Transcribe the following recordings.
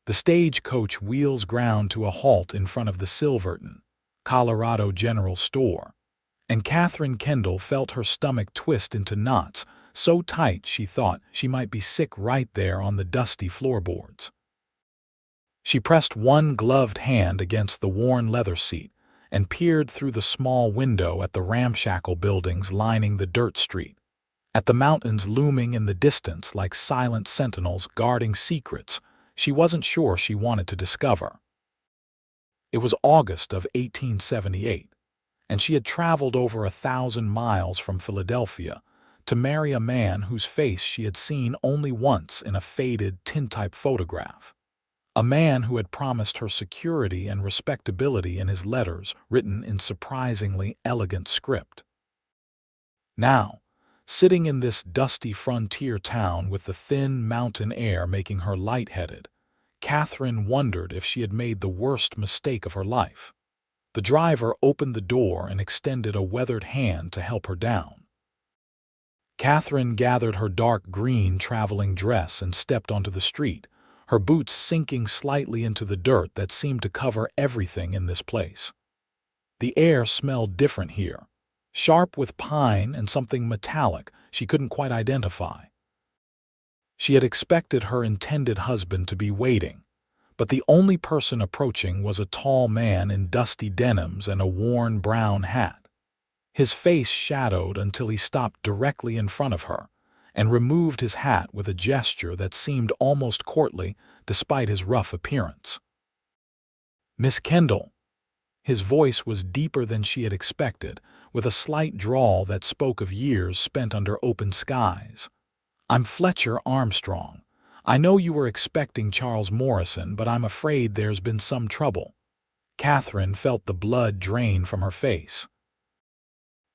The stagecoach wheels ground to a halt in front of the Silverton, Colorado General Store, and Katherine Kendall felt her stomach twist into knots, so tight she thought she might be sick right there on the dusty floorboards. She pressed one gloved hand against the worn leather seat and peered through the small window at the ramshackle buildings lining the dirt street, at the mountains looming in the distance like silent sentinels guarding secrets she wasn't sure she wanted to discover. It was August of 1878, and she had traveled over 1,000 miles from Philadelphia to marry a man whose face she had seen only once in a faded tintype photograph. A man who had promised her security and respectability in his letters written in surprisingly elegant script. Now, sitting in this dusty frontier town with the thin mountain air making her lightheaded, Katherine wondered if she had made the worst mistake of her life. The driver opened the door and extended a weathered hand to help her down. Katherine gathered her dark green traveling dress and stepped onto the street, her boots sinking slightly into the dirt that seemed to cover everything in this place. The air smelled different here, sharp with pine and something metallic she couldn't quite identify. She had expected her intended husband to be waiting, but the only person approaching was a tall man in dusty denims and a worn brown hat. His face shadowed until he stopped directly in front of her and removed his hat with a gesture that seemed almost courtly despite his rough appearance. "Miss Kendall." His voice was deeper than she had expected, with a slight drawl that spoke of years spent under open skies. "I'm Fletcher Armstrong. I know you were expecting Charles Morrison, but I'm afraid there's been some trouble." Katherine felt the blood drain from her face.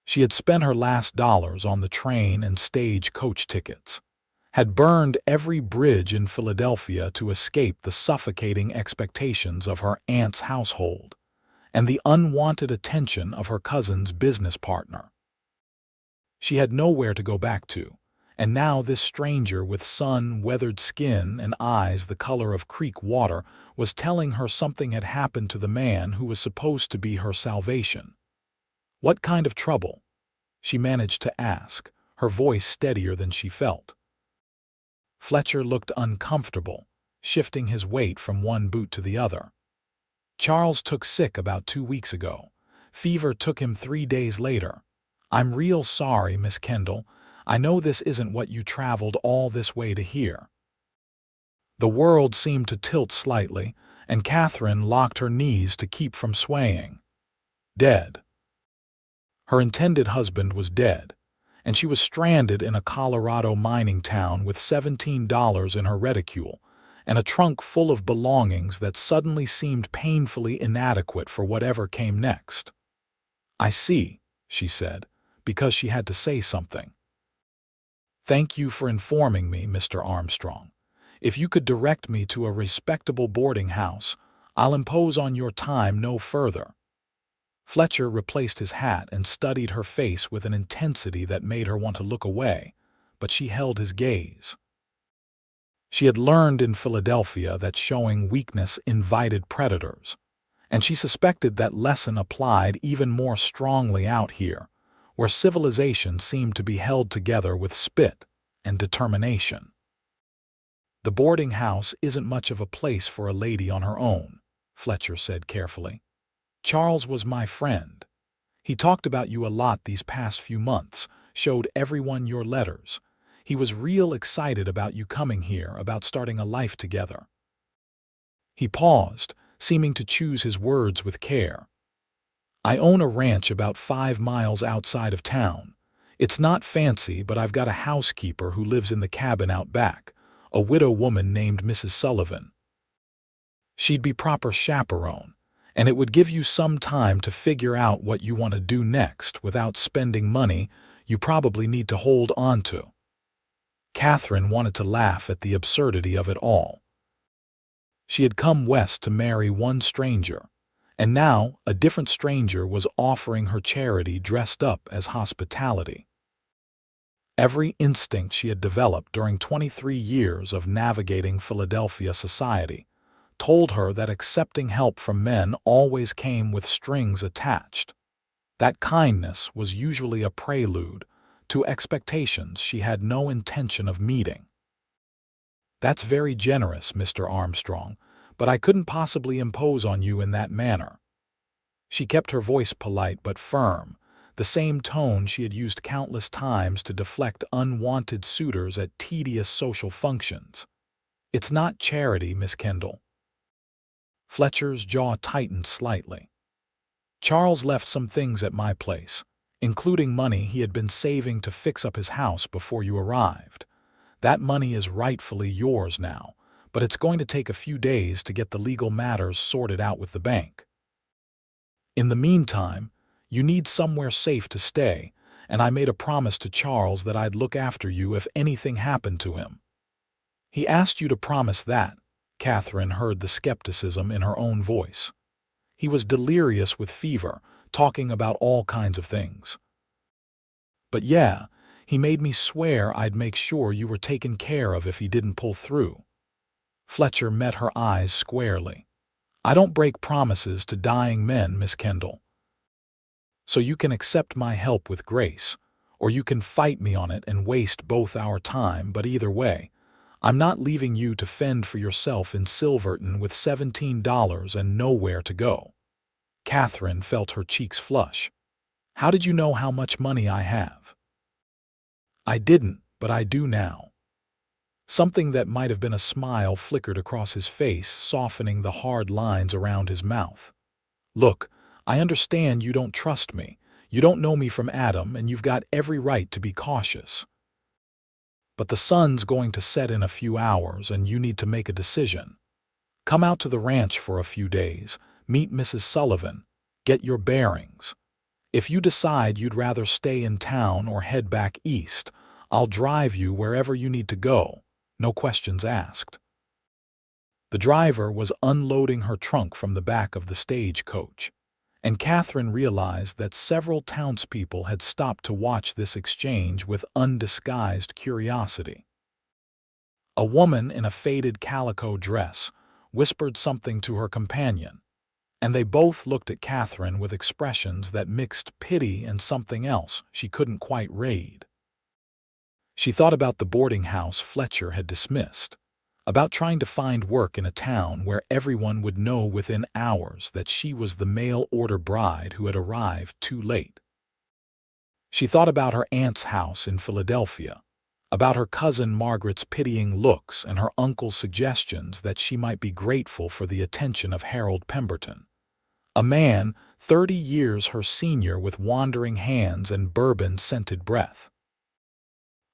She had spent her last dollars on the train and stage coach tickets, had burned every bridge in Philadelphia to escape the suffocating expectations of her aunt's household and the unwanted attention of her cousin's business partner. She had nowhere to go back to, and now this stranger with sun-weathered skin and eyes the color of creek water was telling her something had happened to the man who was supposed to be her salvation. "What kind of trouble?" she managed to ask, her voice steadier than she felt. Fletcher looked uncomfortable, shifting his weight from one boot to the other. "Charles took sick about 2 weeks ago. Fever took him 3 days later. I'm real sorry, Miss Kendall. I know this isn't what you traveled all this way to hear." The world seemed to tilt slightly, and Katherine locked her knees to keep from swaying. Dead. Her intended husband was dead, and she was stranded in a Colorado mining town with $17 in her reticule and a trunk full of belongings that suddenly seemed painfully inadequate for whatever came next. "I see," she said, because she had to say something. "Thank you for informing me, Mr. Armstrong. If you could direct me to a respectable boarding house, I'll impose on your time no further." Fletcher replaced his hat and studied her face with an intensity that made her want to look away, but she held his gaze. She had learned in Philadelphia that showing weakness invited predators, and she suspected that lesson applied even more strongly out here, where civilization seemed to be held together with spit and determination. "The boarding house isn't much of a place for a lady on her own," Fletcher said carefully. "Charles was my friend. He talked about you a lot these past few months, showed everyone your letters. He was real excited about you coming here, about starting a life together." He paused, seeming to choose his words with care. "I own a ranch about 5 miles outside of town. It's not fancy, but I've got a housekeeper who lives in the cabin out back, a widow woman named Mrs. Sullivan. She'd be proper chaperone, and it would give you some time to figure out what you want to do next without spending money you probably need to hold on to." Katherine wanted to laugh at the absurdity of it all. She had come west to marry one stranger, and now a different stranger was offering her charity dressed up as hospitality. Every instinct she had developed during 23 years of navigating Philadelphia society told her that accepting help from men always came with strings attached. That kindness was usually a prelude to expectations she had no intention of meeting. "That's very generous, Mr. Armstrong, but I couldn't possibly impose on you in that manner." She kept her voice polite but firm, the same tone she had used countless times to deflect unwanted suitors at tedious social functions. "It's not charity, Miss Kendall." Fletcher's jaw tightened slightly. "Charles left some things at my place, including money he had been saving to fix up his house before you arrived. That money is rightfully yours now, but it's going to take a few days to get the legal matters sorted out with the bank. In the meantime, you need somewhere safe to stay, and I made a promise to Charles that I'd look after you if anything happened to him." "He asked you to promise that?" Katherine heard the skepticism in her own voice. "He was delirious with fever, talking about all kinds of things." "But yeah, he made me swear I'd make sure you were taken care of if he didn't pull through." Fletcher met her eyes squarely. "I don't break promises to dying men, Miss Kendall. So you can accept my help with grace, or you can fight me on it and waste both our time, but either way, I'm not leaving you to fend for yourself in Silverton with $17 and nowhere to go." Katherine felt her cheeks flush. "How did you know how much money I have?" "I didn't, but I do now." Something that might have been a smile flickered across his face, softening the hard lines around his mouth. "Look, I understand you don't trust me. You don't know me from Adam, and you've got every right to be cautious. But the sun's going to set in a few hours, and you need to make a decision. Come out to the ranch for a few days, meet Mrs. Sullivan, get your bearings. If you decide you'd rather stay in town or head back east, I'll drive you wherever you need to go, no questions asked." The driver was unloading her trunk from the back of the stagecoach, and Katherine realized that several townspeople had stopped to watch this exchange with undisguised curiosity. A woman in a faded calico dress whispered something to her companion, and they both looked at Katherine with expressions that mixed pity and something else she couldn't quite read. She thought about the boarding house Fletcher had dismissed, about trying to find work in a town where everyone would know within hours that she was the mail-order bride who had arrived too late. She thought about her aunt's house in Philadelphia, about her cousin Margaret's pitying looks and her uncle's suggestions that she might be grateful for the attention of Harold Pemberton, a man 30 years her senior with wandering hands and bourbon-scented breath.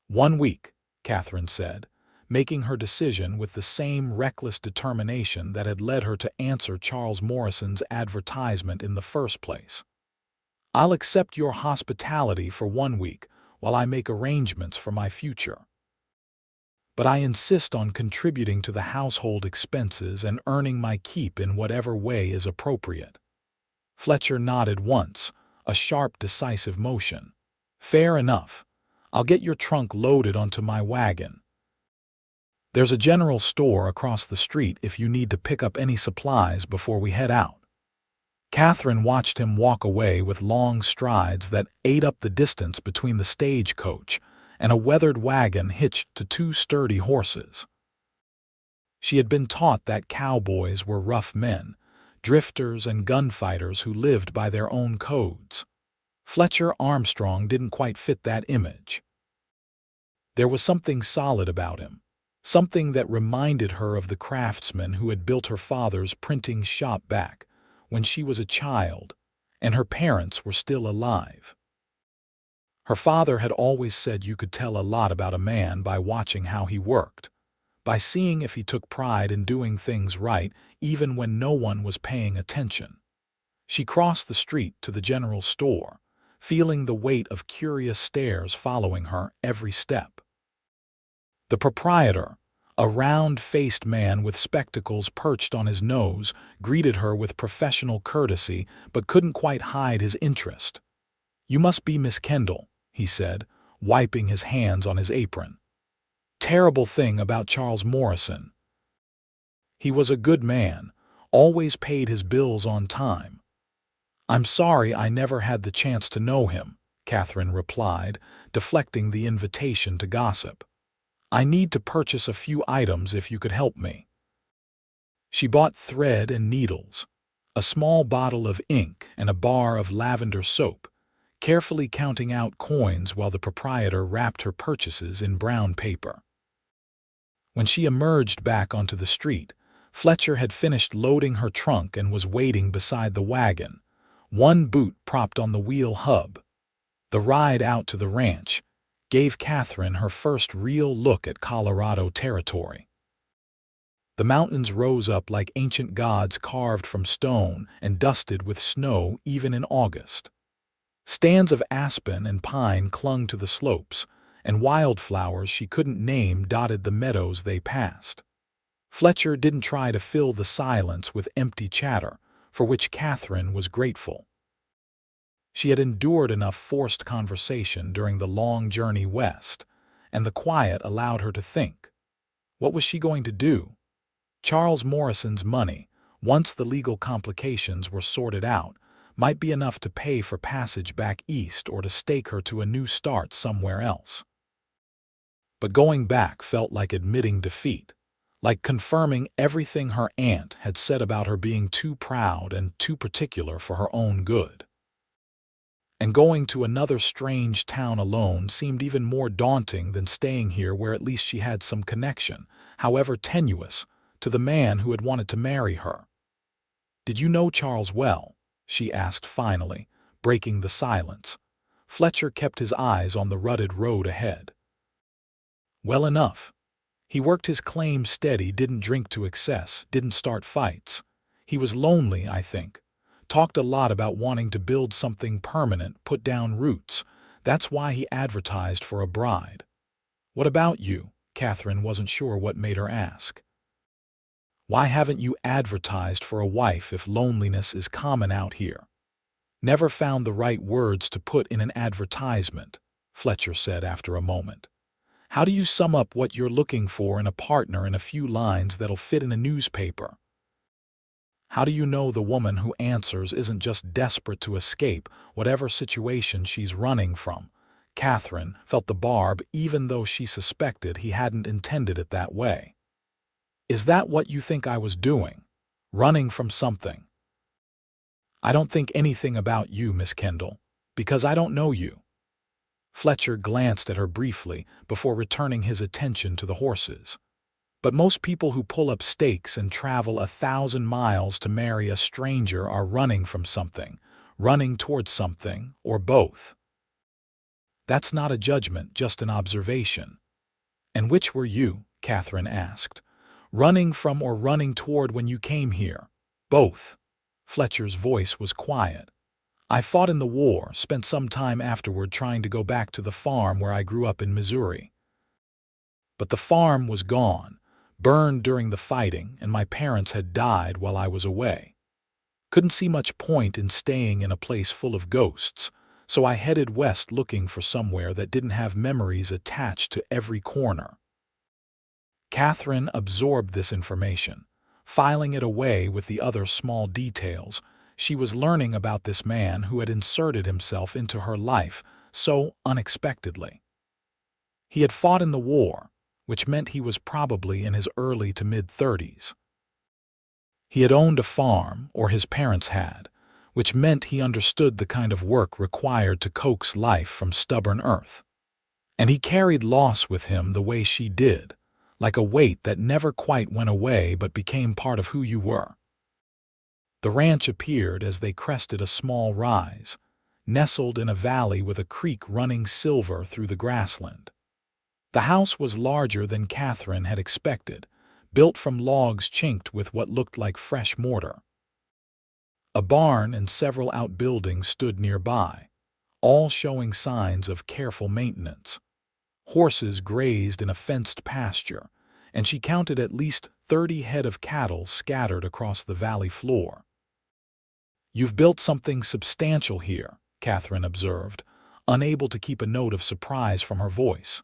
"1 week," Katherine said, making her decision with the same reckless determination that had led her to answer Charles Morrison's advertisement in the first place. "I'll accept your hospitality for 1 week while I make arrangements for my future. But I insist on contributing to the household expenses and earning my keep in whatever way is appropriate." Fletcher nodded once, a sharp, decisive motion. "Fair enough. I'll get your trunk loaded onto my wagon. There's a general store across the street if you need to pick up any supplies before we head out." Katherine watched him walk away with long strides that ate up the distance between the stagecoach and a weathered wagon hitched to 2 sturdy horses. She had been taught that cowboys were rough men, drifters and gunfighters who lived by their own codes. Fletcher Armstrong didn't quite fit that image. There was something solid about him, something that reminded her of the craftsman who had built her father's printing shop back when she was a child and her parents were still alive. Her father had always said you could tell a lot about a man by watching how he worked, by seeing if he took pride in doing things right even when no one was paying attention. She crossed the street to the general store, feeling the weight of curious stares following her every step. The proprietor, a round-faced man with spectacles perched on his nose, greeted her with professional courtesy but couldn't quite hide his interest. "You must be Miss Kendall," he said, wiping his hands on his apron. "Terrible thing about Charles Morrison." He was a good man, always paid his bills on time. I'm sorry I never had the chance to know him, Katherine replied, deflecting the invitation to gossip. I need to purchase a few items if you could help me. She bought thread and needles, a small bottle of ink, and a bar of lavender soap, carefully counting out coins while the proprietor wrapped her purchases in brown paper. When she emerged back onto the street, Fletcher had finished loading her trunk and was waiting beside the wagon, one boot propped on the wheel hub. The ride out to the ranch gave Katherine her first real look at Colorado territory. The mountains rose up like ancient gods carved from stone and dusted with snow even in August. Stands of aspen and pine clung to the slopes, and wildflowers she couldn't name dotted the meadows they passed. Fletcher didn't try to fill the silence with empty chatter, for which Katherine was grateful. She had endured enough forced conversation during the long journey west, and the quiet allowed her to think. What was she going to do? Charles Morrison's money, once the legal complications were sorted out, might be enough to pay for passage back east or to stake her to a new start somewhere else. But going back felt like admitting defeat, like confirming everything her aunt had said about her being too proud and too particular for her own good. And going to another strange town alone seemed even more daunting than staying here where at least she had some connection, however tenuous, to the man who had wanted to marry her. "Did you know Charles well?" she asked finally, breaking the silence. Fletcher kept his eyes on the rutted road ahead. "Well enough. He worked his claim steady, didn't drink to excess, didn't start fights. He was lonely, I think. Talked a lot about wanting to build something permanent, put down roots. That's why he advertised for a bride." "What about you?" Katherine wasn't sure what made her ask. "Why haven't you advertised for a wife if loneliness is common out here?" "Never found the right words to put in an advertisement," Fletcher said after a moment. "How do you sum up what you're looking for in a partner in a few lines that'll fit in a newspaper?" How do you know the woman who answers isn't just desperate to escape whatever situation she's running from? Katherine felt the barb even though she suspected he hadn't intended it that way. "Is that what you think I was doing? Running from something?" "I don't think anything about you, Miss Kendall, because I don't know you." Fletcher glanced at her briefly before returning his attention to the horses. "But most people who pull up stakes and travel 1,000 miles to marry a stranger are running from something, running towards something, or both." "That's not a judgment, just an observation." "And which were you?" Katherine asked. "Running from or running toward when you came here?" "Both." Fletcher's voice was quiet. "I fought in the war, spent some time afterward trying to go back to the farm where I grew up in Missouri. But the farm was gone, burned during the fighting, and my parents had died while I was away. Couldn't see much point in staying in a place full of ghosts, so I headed west looking for somewhere that didn't have memories attached to every corner." Katherine absorbed this information, filing it away with the other small details. She was learning about this man who had inserted himself into her life so unexpectedly. He had fought in the war, which meant he was probably in his early to mid-30s. He had owned a farm, or his parents had, which meant he understood the kind of work required to coax life from stubborn earth. And he carried loss with him the way she did, like a weight that never quite went away but became part of who you were. The ranch appeared as they crested a small rise, nestled in a valley with a creek running silver through the grassland. The house was larger than Katherine had expected, built from logs chinked with what looked like fresh mortar. A barn and several outbuildings stood nearby, all showing signs of careful maintenance. Horses grazed in a fenced pasture, and she counted at least 30 head of cattle scattered across the valley floor. "You've built something substantial here," Katherine observed, unable to keep a note of surprise from her voice.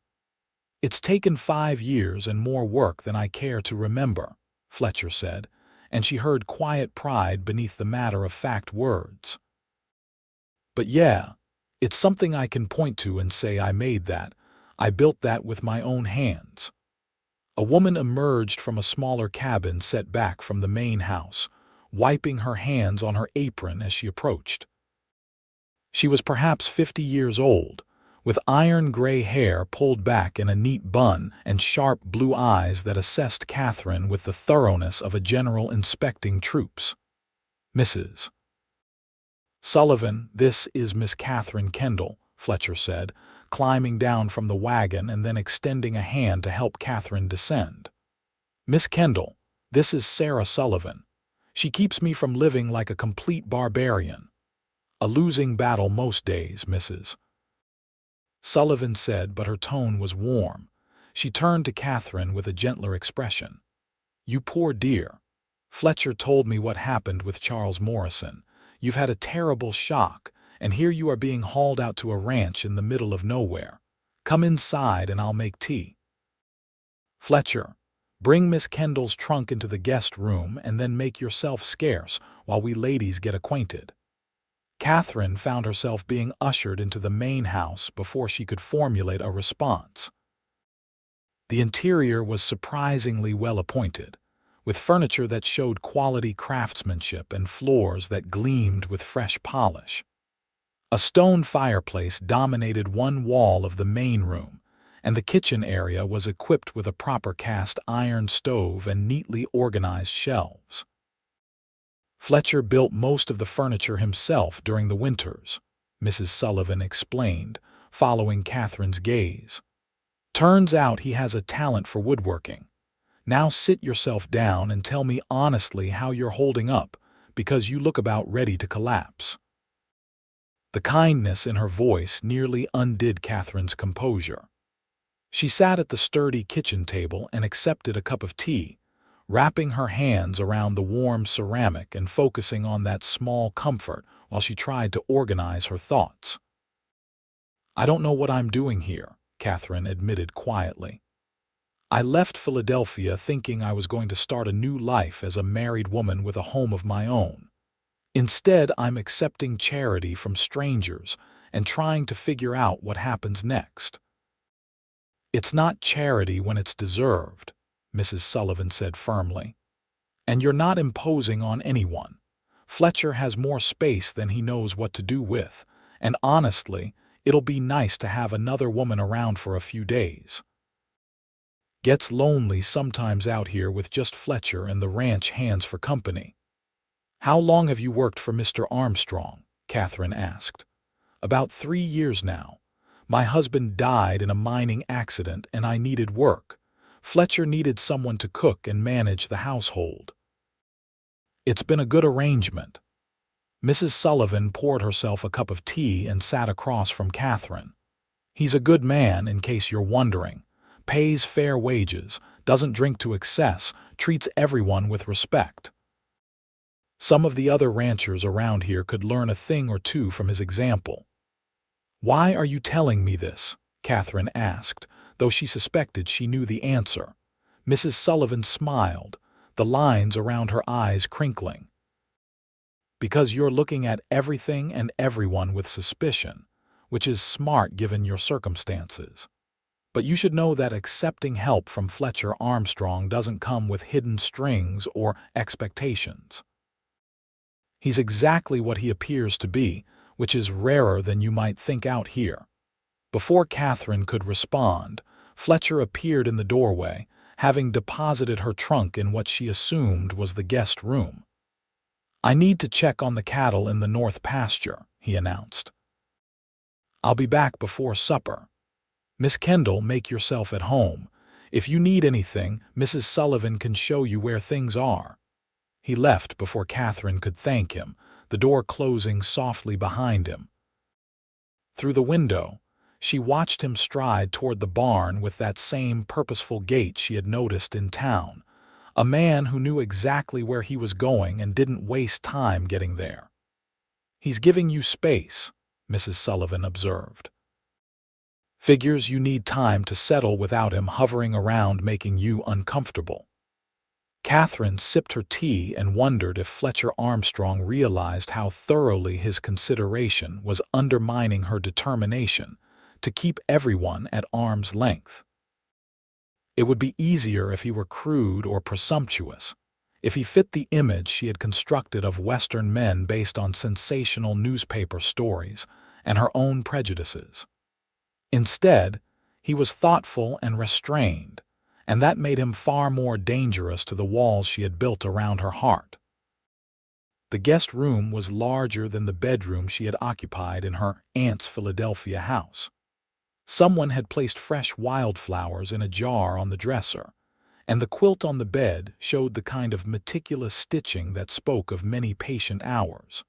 "It's taken 5 years and more work than I care to remember," Fletcher said, and she heard quiet pride beneath the matter-of-fact words. "But yeah, it's something I can point to and say I made that. I built that with my own hands." A woman emerged from a smaller cabin set back from the main house, wiping her hands on her apron as she approached. She was perhaps 50 years old, with iron-gray hair pulled back in a neat bun and sharp blue eyes that assessed Katherine with the thoroughness of a general inspecting troops. "Mrs. Sullivan, this is Miss Katherine Kendall," Fletcher said, climbing down from the wagon and then extending a hand to help Katherine descend. "Miss Kendall, this is Sarah Sullivan. She keeps me from living like a complete barbarian. A losing battle most days, Mrs. Sullivan said, but her tone was warm. She turned to Katherine with a gentler expression. "You poor dear. Fletcher told me what happened with Charles Morrison. You've had a terrible shock, and here you are being hauled out to a ranch in the middle of nowhere. Come inside and I'll make tea. Fletcher, bring Miss Kendall's trunk into the guest room and then make yourself scarce while we ladies get acquainted." Katherine found herself being ushered into the main house before she could formulate a response. The interior was surprisingly well appointed, with furniture that showed quality craftsmanship and floors that gleamed with fresh polish. A stone fireplace dominated one wall of the main room, and the kitchen area was equipped with a proper cast iron stove and neatly organized shelves. "Fletcher built most of the furniture himself during the winters," Mrs. Sullivan explained, following Katherine's gaze. "Turns out he has a talent for woodworking. Now sit yourself down and tell me honestly how you're holding up, because you look about ready to collapse." The kindness in her voice nearly undid Katherine's composure. She sat at the sturdy kitchen table and accepted a cup of tea, wrapping her hands around the warm ceramic and focusing on that small comfort while she tried to organize her thoughts. "I don't know what I'm doing here," Katherine admitted quietly. "I left Philadelphia thinking I was going to start a new life as a married woman with a home of my own. Instead, I'm accepting charity from strangers and trying to figure out what happens next." "It's not charity when it's deserved," Mrs. Sullivan said firmly. "And you're not imposing on anyone. Fletcher has more space than he knows what to do with, and honestly, it'll be nice to have another woman around for a few days. Gets lonely sometimes out here with just Fletcher and the ranch hands for company." "How long have you worked for Mr. Armstrong?" Katherine asked. "About 3 years now. My husband died in a mining accident and I needed work. Fletcher needed someone to cook and manage the household. It's been a good arrangement." Mrs. Sullivan poured herself a cup of tea and sat across from Katherine. "He's a good man, in case you're wondering. Pays fair wages, doesn't drink to excess, treats everyone with respect. Some of the other ranchers around here could learn a thing or two from his example." "Why are you telling me this?" Katherine asked, though she suspected she knew the answer. Mrs. Sullivan smiled, the lines around her eyes crinkling. "Because you're looking at everything and everyone with suspicion, which is smart given your circumstances. But you should know that accepting help from Fletcher Armstrong doesn't come with hidden strings or expectations. He's exactly what he appears to be, which is rarer than you might think out here." Before Katherine could respond, Fletcher appeared in the doorway, having deposited her trunk in what she assumed was the guest room. "I need to check on the cattle in the north pasture," he announced. "I'll be back before supper. Miss Kendall, make yourself at home. If you need anything, Mrs. Sullivan can show you where things are." He left before Katherine could thank him, the door closing softly behind him. Through the window, she watched him stride toward the barn with that same purposeful gait she had noticed in town, a man who knew exactly where he was going and didn't waste time getting there. "He's giving you space," Mrs. Sullivan observed. "Figures you need time to settle without him hovering around making you uncomfortable." Katherine sipped her tea and wondered if Fletcher Armstrong realized how thoroughly his consideration was undermining her determination to keep everyone at arm's length. It would be easier if he were crude or presumptuous, if he fit the image she had constructed of Western men based on sensational newspaper stories and her own prejudices. Instead, he was thoughtful and restrained, and that made him far more dangerous to the walls she had built around her heart. The guest room was larger than the bedroom she had occupied in her aunt's Philadelphia house. Someone had placed fresh wildflowers in a jar on the dresser, and the quilt on the bed showed the kind of meticulous stitching that spoke of many patient hours.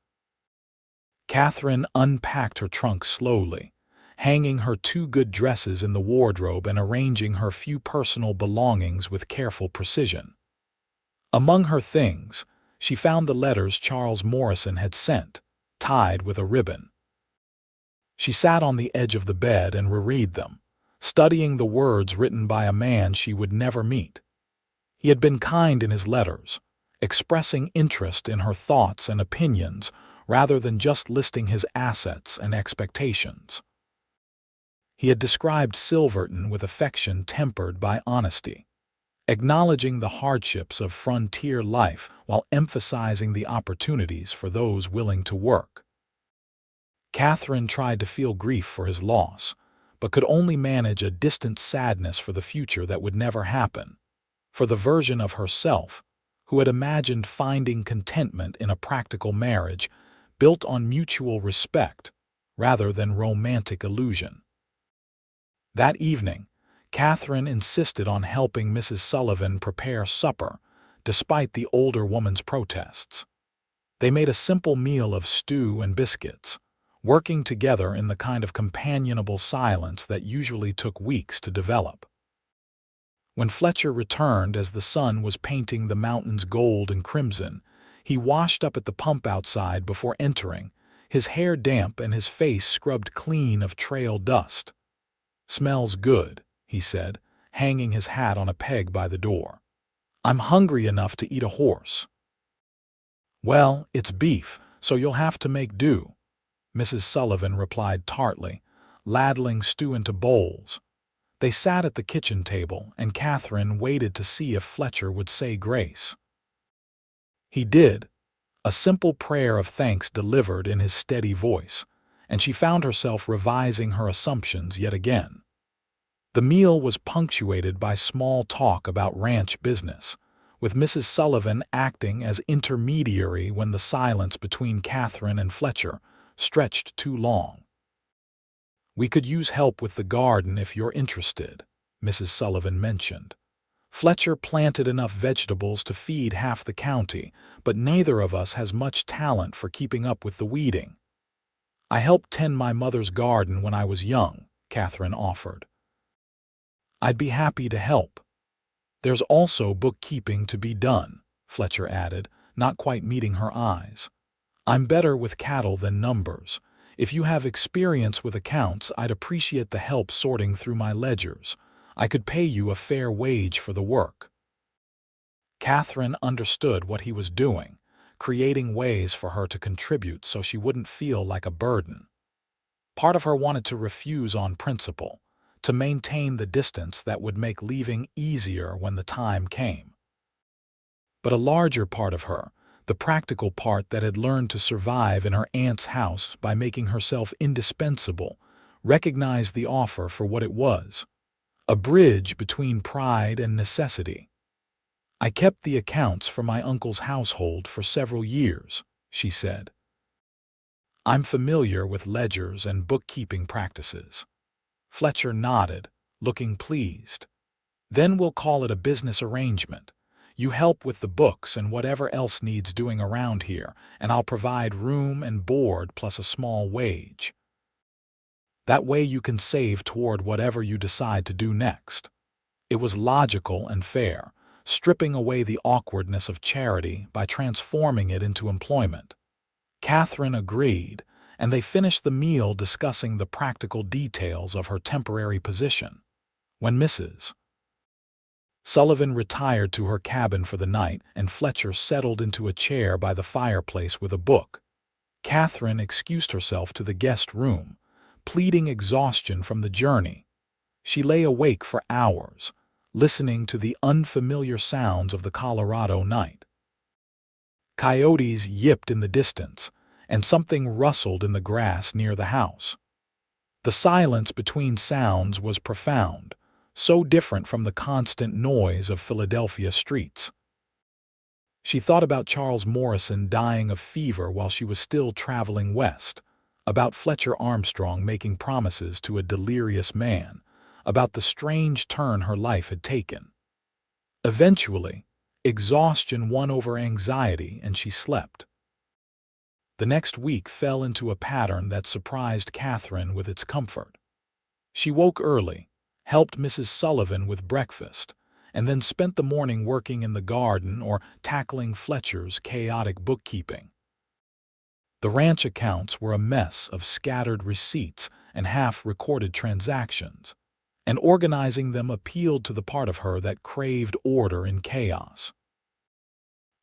Katherine unpacked her trunk slowly, hanging her 2 good dresses in the wardrobe and arranging her few personal belongings with careful precision. Among her things, she found the letters Charles Morrison had sent, tied with a ribbon. She sat on the edge of the bed and reread them, studying the words written by a man she would never meet. He had been kind in his letters, expressing interest in her thoughts and opinions rather than just listing his assets and expectations. He had described Silverton with affection tempered by honesty, acknowledging the hardships of frontier life while emphasizing the opportunities for those willing to work. Katherine tried to feel grief for his loss, but could only manage a distant sadness for the future that would never happen, for the version of herself who had imagined finding contentment in a practical marriage built on mutual respect rather than romantic illusion. That evening, Katherine insisted on helping Mrs. Sullivan prepare supper, despite the older woman's protests. They made a simple meal of stew and biscuits, working together in the kind of companionable silence that usually took weeks to develop. When Fletcher returned as the sun was painting the mountains gold and crimson, he washed up at the pump outside before entering, his hair damp and his face scrubbed clean of trail dust. "Smells good," he said, hanging his hat on a peg by the door. "I'm hungry enough to eat a horse." "Well, it's beef, so you'll have to make do," Mrs. Sullivan replied tartly, ladling stew into bowls. They sat at the kitchen table, and Katherine waited to see if Fletcher would say grace. He did, a simple prayer of thanks delivered in his steady voice, and she found herself revising her assumptions yet again. The meal was punctuated by small talk about ranch business, with Mrs. Sullivan acting as intermediary when the silence between Katherine and Fletcher stretched too long. "We could use help with the garden if you're interested," Mrs. Sullivan mentioned. "Fletcher planted enough vegetables to feed half the county, but neither of us has much talent for keeping up with the weeding." "I helped tend my mother's garden when I was young," Katherine offered. "I'd be happy to help." "There's also bookkeeping to be done," Fletcher added, not quite meeting her eyes. "I'm better with cattle than numbers. If you have experience with accounts, I'd appreciate the help sorting through my ledgers. I could pay you a fair wage for the work." Katherine understood what he was doing, creating ways for her to contribute so she wouldn't feel like a burden. Part of her wanted to refuse on principle, to maintain the distance that would make leaving easier when the time came. But a larger part of her, the practical part that had learned to survive in her aunt's house by making herself indispensable, recognized the offer for what it was, a bridge between pride and necessity. "I kept the accounts for my uncle's household for several years," she said. "I'm familiar with ledgers and bookkeeping practices." Fletcher nodded, looking pleased. "Then we'll call it a business arrangement. You help with the books and whatever else needs doing around here, and I'll provide room and board plus a small wage. That way you can save toward whatever you decide to do next." It was logical and fair, stripping away the awkwardness of charity by transforming it into employment. Katherine agreed, and they finished the meal discussing the practical details of her temporary position. When Mrs. Sullivan retired to her cabin for the night, and Fletcher settled into a chair by the fireplace with a book. Katherine excused herself to the guest room, pleading exhaustion from the journey. She lay awake for hours, listening to the unfamiliar sounds of the Colorado night. Coyotes yipped in the distance, and something rustled in the grass near the house. The silence between sounds was profound, so different from the constant noise of Philadelphia streets. She thought about Charles Morrison dying of fever while she was still traveling west, about Fletcher Armstrong making promises to a delirious man, about the strange turn her life had taken. Eventually, exhaustion won over anxiety and she slept. The next week fell into a pattern that surprised Katherine with its comfort. She woke early, helped Mrs. Sullivan with breakfast, and then spent the morning working in the garden or tackling Fletcher's chaotic bookkeeping. The ranch accounts were a mess of scattered receipts and half-recorded transactions, and organizing them appealed to the part of her that craved order in chaos.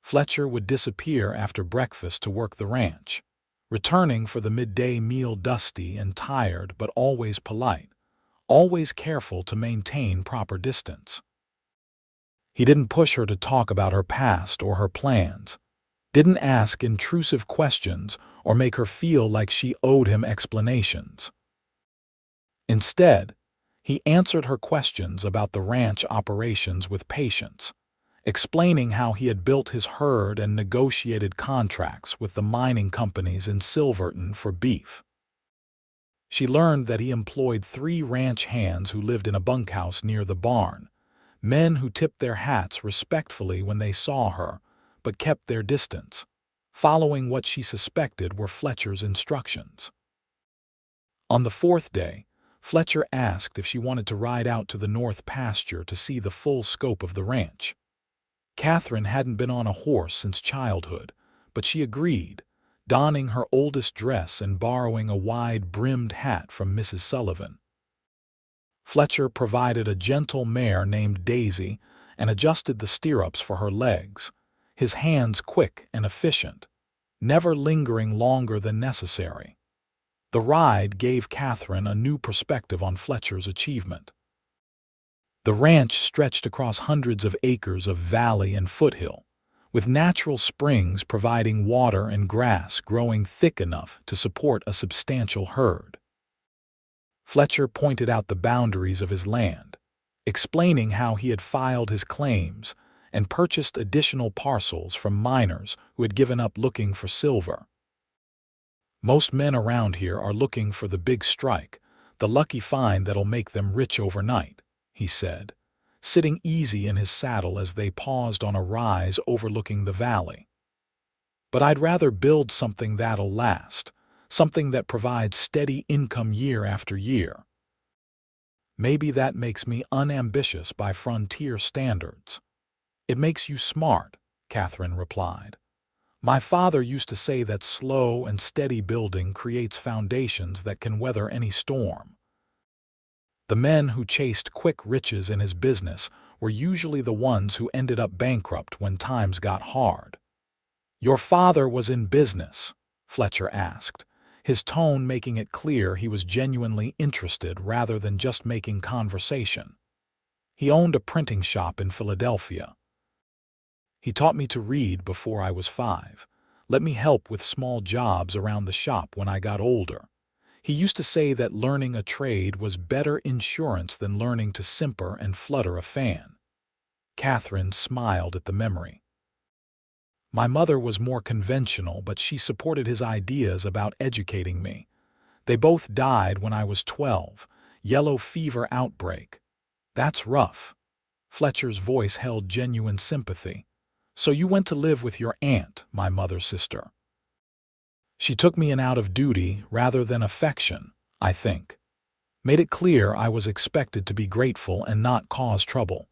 Fletcher would disappear after breakfast to work the ranch, returning for the midday meal dusty and tired but always polite, always careful to maintain proper distance. He didn't push her to talk about her past or her plans, didn't ask intrusive questions or make her feel like she owed him explanations. Instead, he answered her questions about the ranch operations with patience, explaining how he had built his herd and negotiated contracts with the mining companies in Silverton for beef. She learned that he employed 3 ranch hands who lived in a bunkhouse near the barn, men who tipped their hats respectfully when they saw her, but kept their distance, following what she suspected were Fletcher's instructions. On the 4th day, Fletcher asked if she wanted to ride out to the north pasture to see the full scope of the ranch. Katherine hadn't been on a horse since childhood, but she agreed, donning her oldest dress and borrowing a wide-brimmed hat from Mrs. Sullivan. Fletcher provided a gentle mare named Daisy and adjusted the stirrups for her legs, his hands quick and efficient, never lingering longer than necessary. The ride gave Katherine a new perspective on Fletcher's achievement. The ranch stretched across hundreds of acres of valley and foothill, with natural springs providing water and grass growing thick enough to support a substantial herd. Fletcher pointed out the boundaries of his land, explaining how he had filed his claims and purchased additional parcels from miners who had given up looking for silver. Most men around here are looking for the big strike, the lucky find that'll make them rich overnight, he said, sitting easy in his saddle as they paused on a rise overlooking the valley. But I'd rather build something that'll last, something that provides steady income year after year. Maybe that makes me unambitious by frontier standards. It makes you smart, Katherine replied. My father used to say that slow and steady building creates foundations that can weather any storm. The men who chased quick riches in his business were usually the ones who ended up bankrupt when times got hard. Your father was in business? Fletcher asked, his tone making it clear he was genuinely interested rather than just making conversation. He owned a printing shop in Philadelphia. He taught me to read before I was 5, let me help with small jobs around the shop when I got older. He used to say that learning a trade was better insurance than learning to simper and flutter a fan. Katherine smiled at the memory. My mother was more conventional, but she supported his ideas about educating me. They both died when I was 12, yellow fever outbreak. That's rough. Fletcher's voice held genuine sympathy. So you went to live with your aunt, my mother's sister. She took me in out of duty rather than affection, I think. Made it clear I was expected to be grateful and not cause trouble.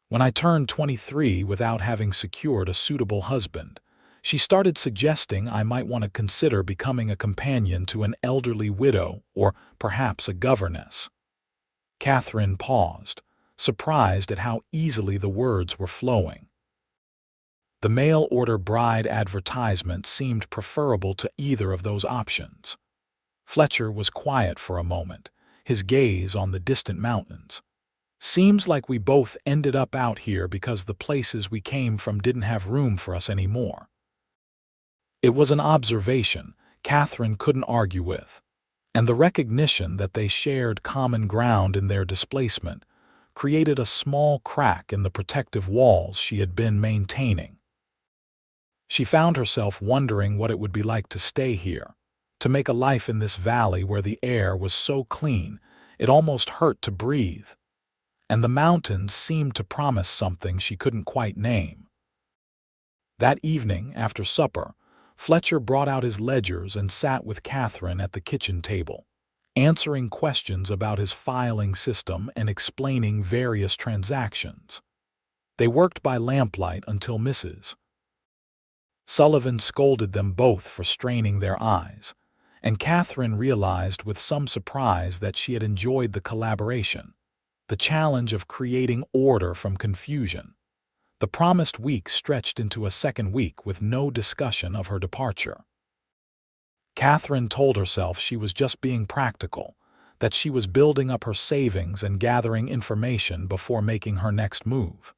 When I turned 23 without having secured a suitable husband, she started suggesting I might want to consider becoming a companion to an elderly widow or perhaps a governess. Katherine paused, surprised at how easily the words were flowing. The mail-order bride advertisement seemed preferable to either of those options. Fletcher was quiet for a moment, his gaze on the distant mountains. Seems like we both ended up out here because the places we came from didn't have room for us anymore. It was an observation Katherine couldn't argue with, and the recognition that they shared common ground in their displacement created a small crack in the protective walls she had been maintaining. She found herself wondering what it would be like to stay here, to make a life in this valley where the air was so clean it almost hurt to breathe, and the mountains seemed to promise something she couldn't quite name. That evening, after supper, Fletcher brought out his ledgers and sat with Katherine at the kitchen table, answering questions about his filing system and explaining various transactions. They worked by lamplight until Mrs. Sullivan scolded them both for straining their eyes, and Katherine realized with some surprise that she had enjoyed the collaboration, the challenge of creating order from confusion. The promised week stretched into a second week with no discussion of her departure. Katherine told herself she was just being practical, that she was building up her savings and gathering information before making her next move.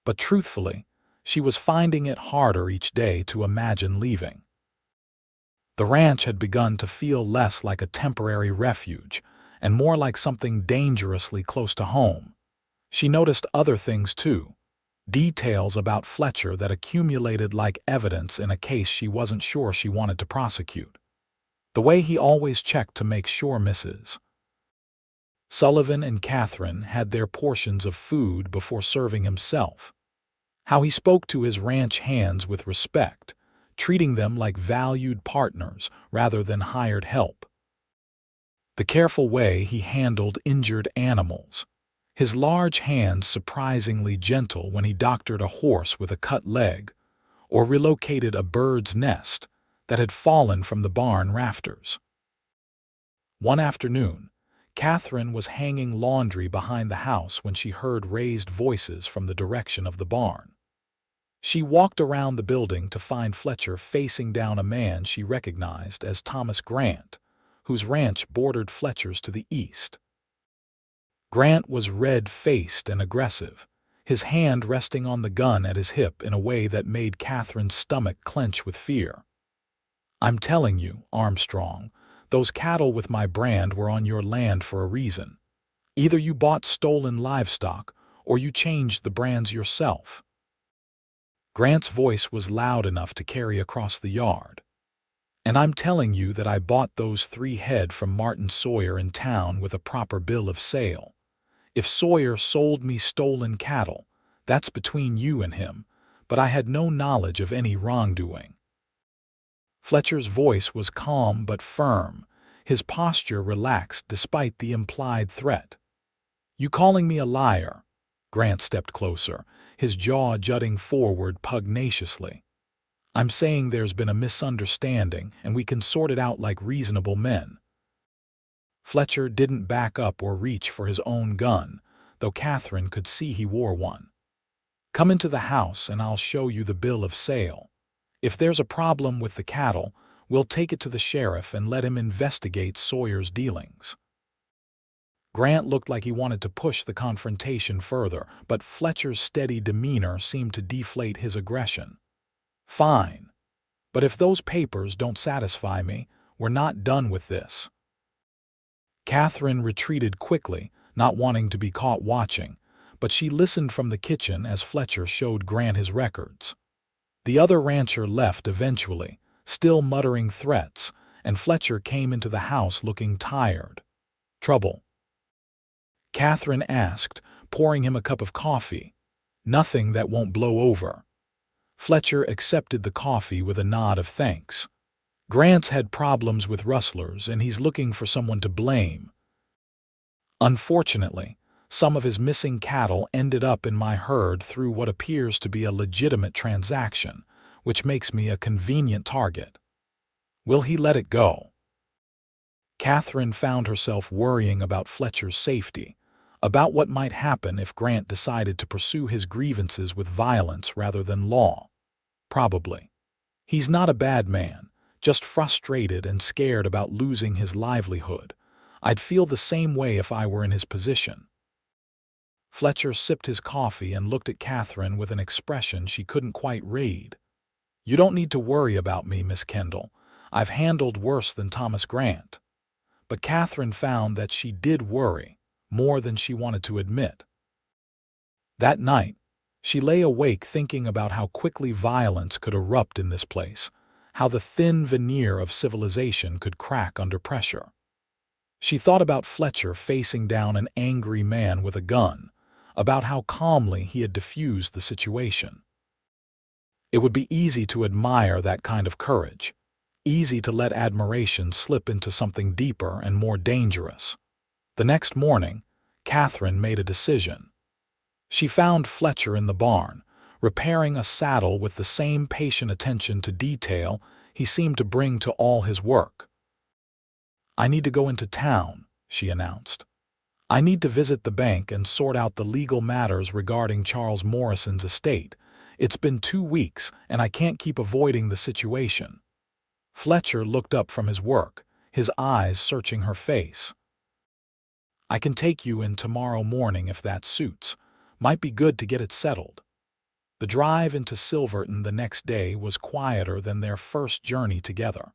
But truthfully, she was finding it harder each day to imagine leaving. The ranch had begun to feel less like a temporary refuge and more like something dangerously close to home. She noticed other things too, details about Fletcher that accumulated like evidence in a case she wasn't sure she wanted to prosecute. The way he always checked to make sure Mrs. Sullivan and Katherine had their portions of food before serving himself. How he spoke to his ranch hands with respect, treating them like valued partners rather than hired help. The careful way he handled injured animals, his large hands surprisingly gentle when he doctored a horse with a cut leg or relocated a bird's nest that had fallen from the barn rafters. One afternoon, Katherine was hanging laundry behind the house when she heard raised voices from the direction of the barn. She walked around the building to find Fletcher facing down a man she recognized as Thomas Grant, whose ranch bordered Fletcher's to the east. Grant was red-faced and aggressive, his hand resting on the gun at his hip in a way that made Katherine's stomach clench with fear. "I'm telling you, Armstrong, those cattle with my brand were on your land for a reason. Either you bought stolen livestock or you changed the brands yourself." Grant's voice was loud enough to carry across the yard. "And I'm telling you that I bought those 3 head from Martin Sawyer in town with a proper bill of sale. If Sawyer sold me stolen cattle, that's between you and him, but I had no knowledge of any wrongdoing." Fletcher's voice was calm but firm, his posture relaxed despite the implied threat. "You calling me a liar?" Grant stepped closer, his jaw jutting forward pugnaciously. "I'm saying there's been a misunderstanding and we can sort it out like reasonable men." Fletcher didn't back up or reach for his own gun, though Katherine could see he wore one. "Come into the house and I'll show you the bill of sale. If there's a problem with the cattle, we'll take it to the sheriff and let him investigate Sawyer's dealings." Grant looked like he wanted to push the confrontation further, but Fletcher's steady demeanor seemed to deflate his aggression. "Fine. But if those papers don't satisfy me, we're not done with this." Katherine retreated quickly, not wanting to be caught watching, but she listened from the kitchen as Fletcher showed Grant his records. The other rancher left eventually, still muttering threats, and Fletcher came into the house looking tired. "Trouble?" Katherine asked, pouring him a cup of coffee. "Nothing that won't blow over." Fletcher accepted the coffee with a nod of thanks. "Grant's had problems with rustlers and he's looking for someone to blame. Unfortunately, some of his missing cattle ended up in my herd through what appears to be a legitimate transaction, which makes me a convenient target. Will he let it go?" Katherine found herself worrying about Fletcher's safety, about what might happen if Grant decided to pursue his grievances with violence rather than law. Probably. He's not a bad man, just frustrated and scared about losing his livelihood. I'd feel the same way if I were in his position. Fletcher sipped his coffee and looked at Katherine with an expression she couldn't quite read. "You don't need to worry about me, Miss Kendall. I've handled worse than Thomas Grant." But Katherine found that she did worry, more than she wanted to admit. That night, she lay awake thinking about how quickly violence could erupt in this place, how the thin veneer of civilization could crack under pressure. She thought about Fletcher facing down an angry man with a gun, about how calmly he had diffused the situation. It would be easy to admire that kind of courage, easy to let admiration slip into something deeper and more dangerous. The next morning, Katherine made a decision. She found Fletcher in the barn, repairing a saddle with the same patient attention to detail he seemed to bring to all his work. "I need to go into town," she announced. "I need to visit the bank and sort out the legal matters regarding Charles Morrison's estate. It's been 2 weeks, and I can't keep avoiding the situation." Fletcher looked up from his work, his eyes searching her face. "I can take you in tomorrow morning if that suits. Might be good to get it settled." The drive into Silverton the next day was quieter than their first journey together.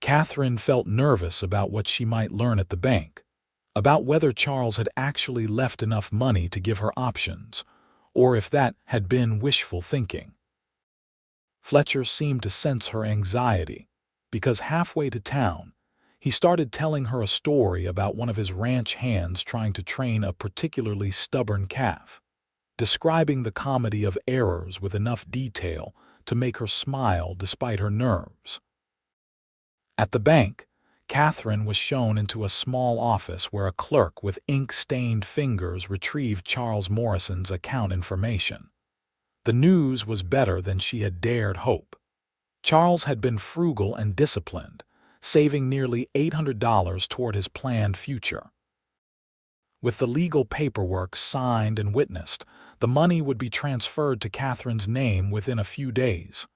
Katherine felt nervous about what she might learn at the bank, about whether Charles had actually left enough money to give her options, or if that had been wishful thinking. Fletcher seemed to sense her anxiety, because halfway to town, he started telling her a story about one of his ranch hands trying to train a particularly stubborn calf, describing the comedy of errors with enough detail to make her smile despite her nerves. At the bank, Katherine was shown into a small office where a clerk with ink-stained fingers retrieved Charles Morrison's account information. The news was better than she had dared hope. Charles had been frugal and disciplined, saving nearly $800 toward his planned future. With the legal paperwork signed and witnessed, the money would be transferred to Katherine's name within a few days.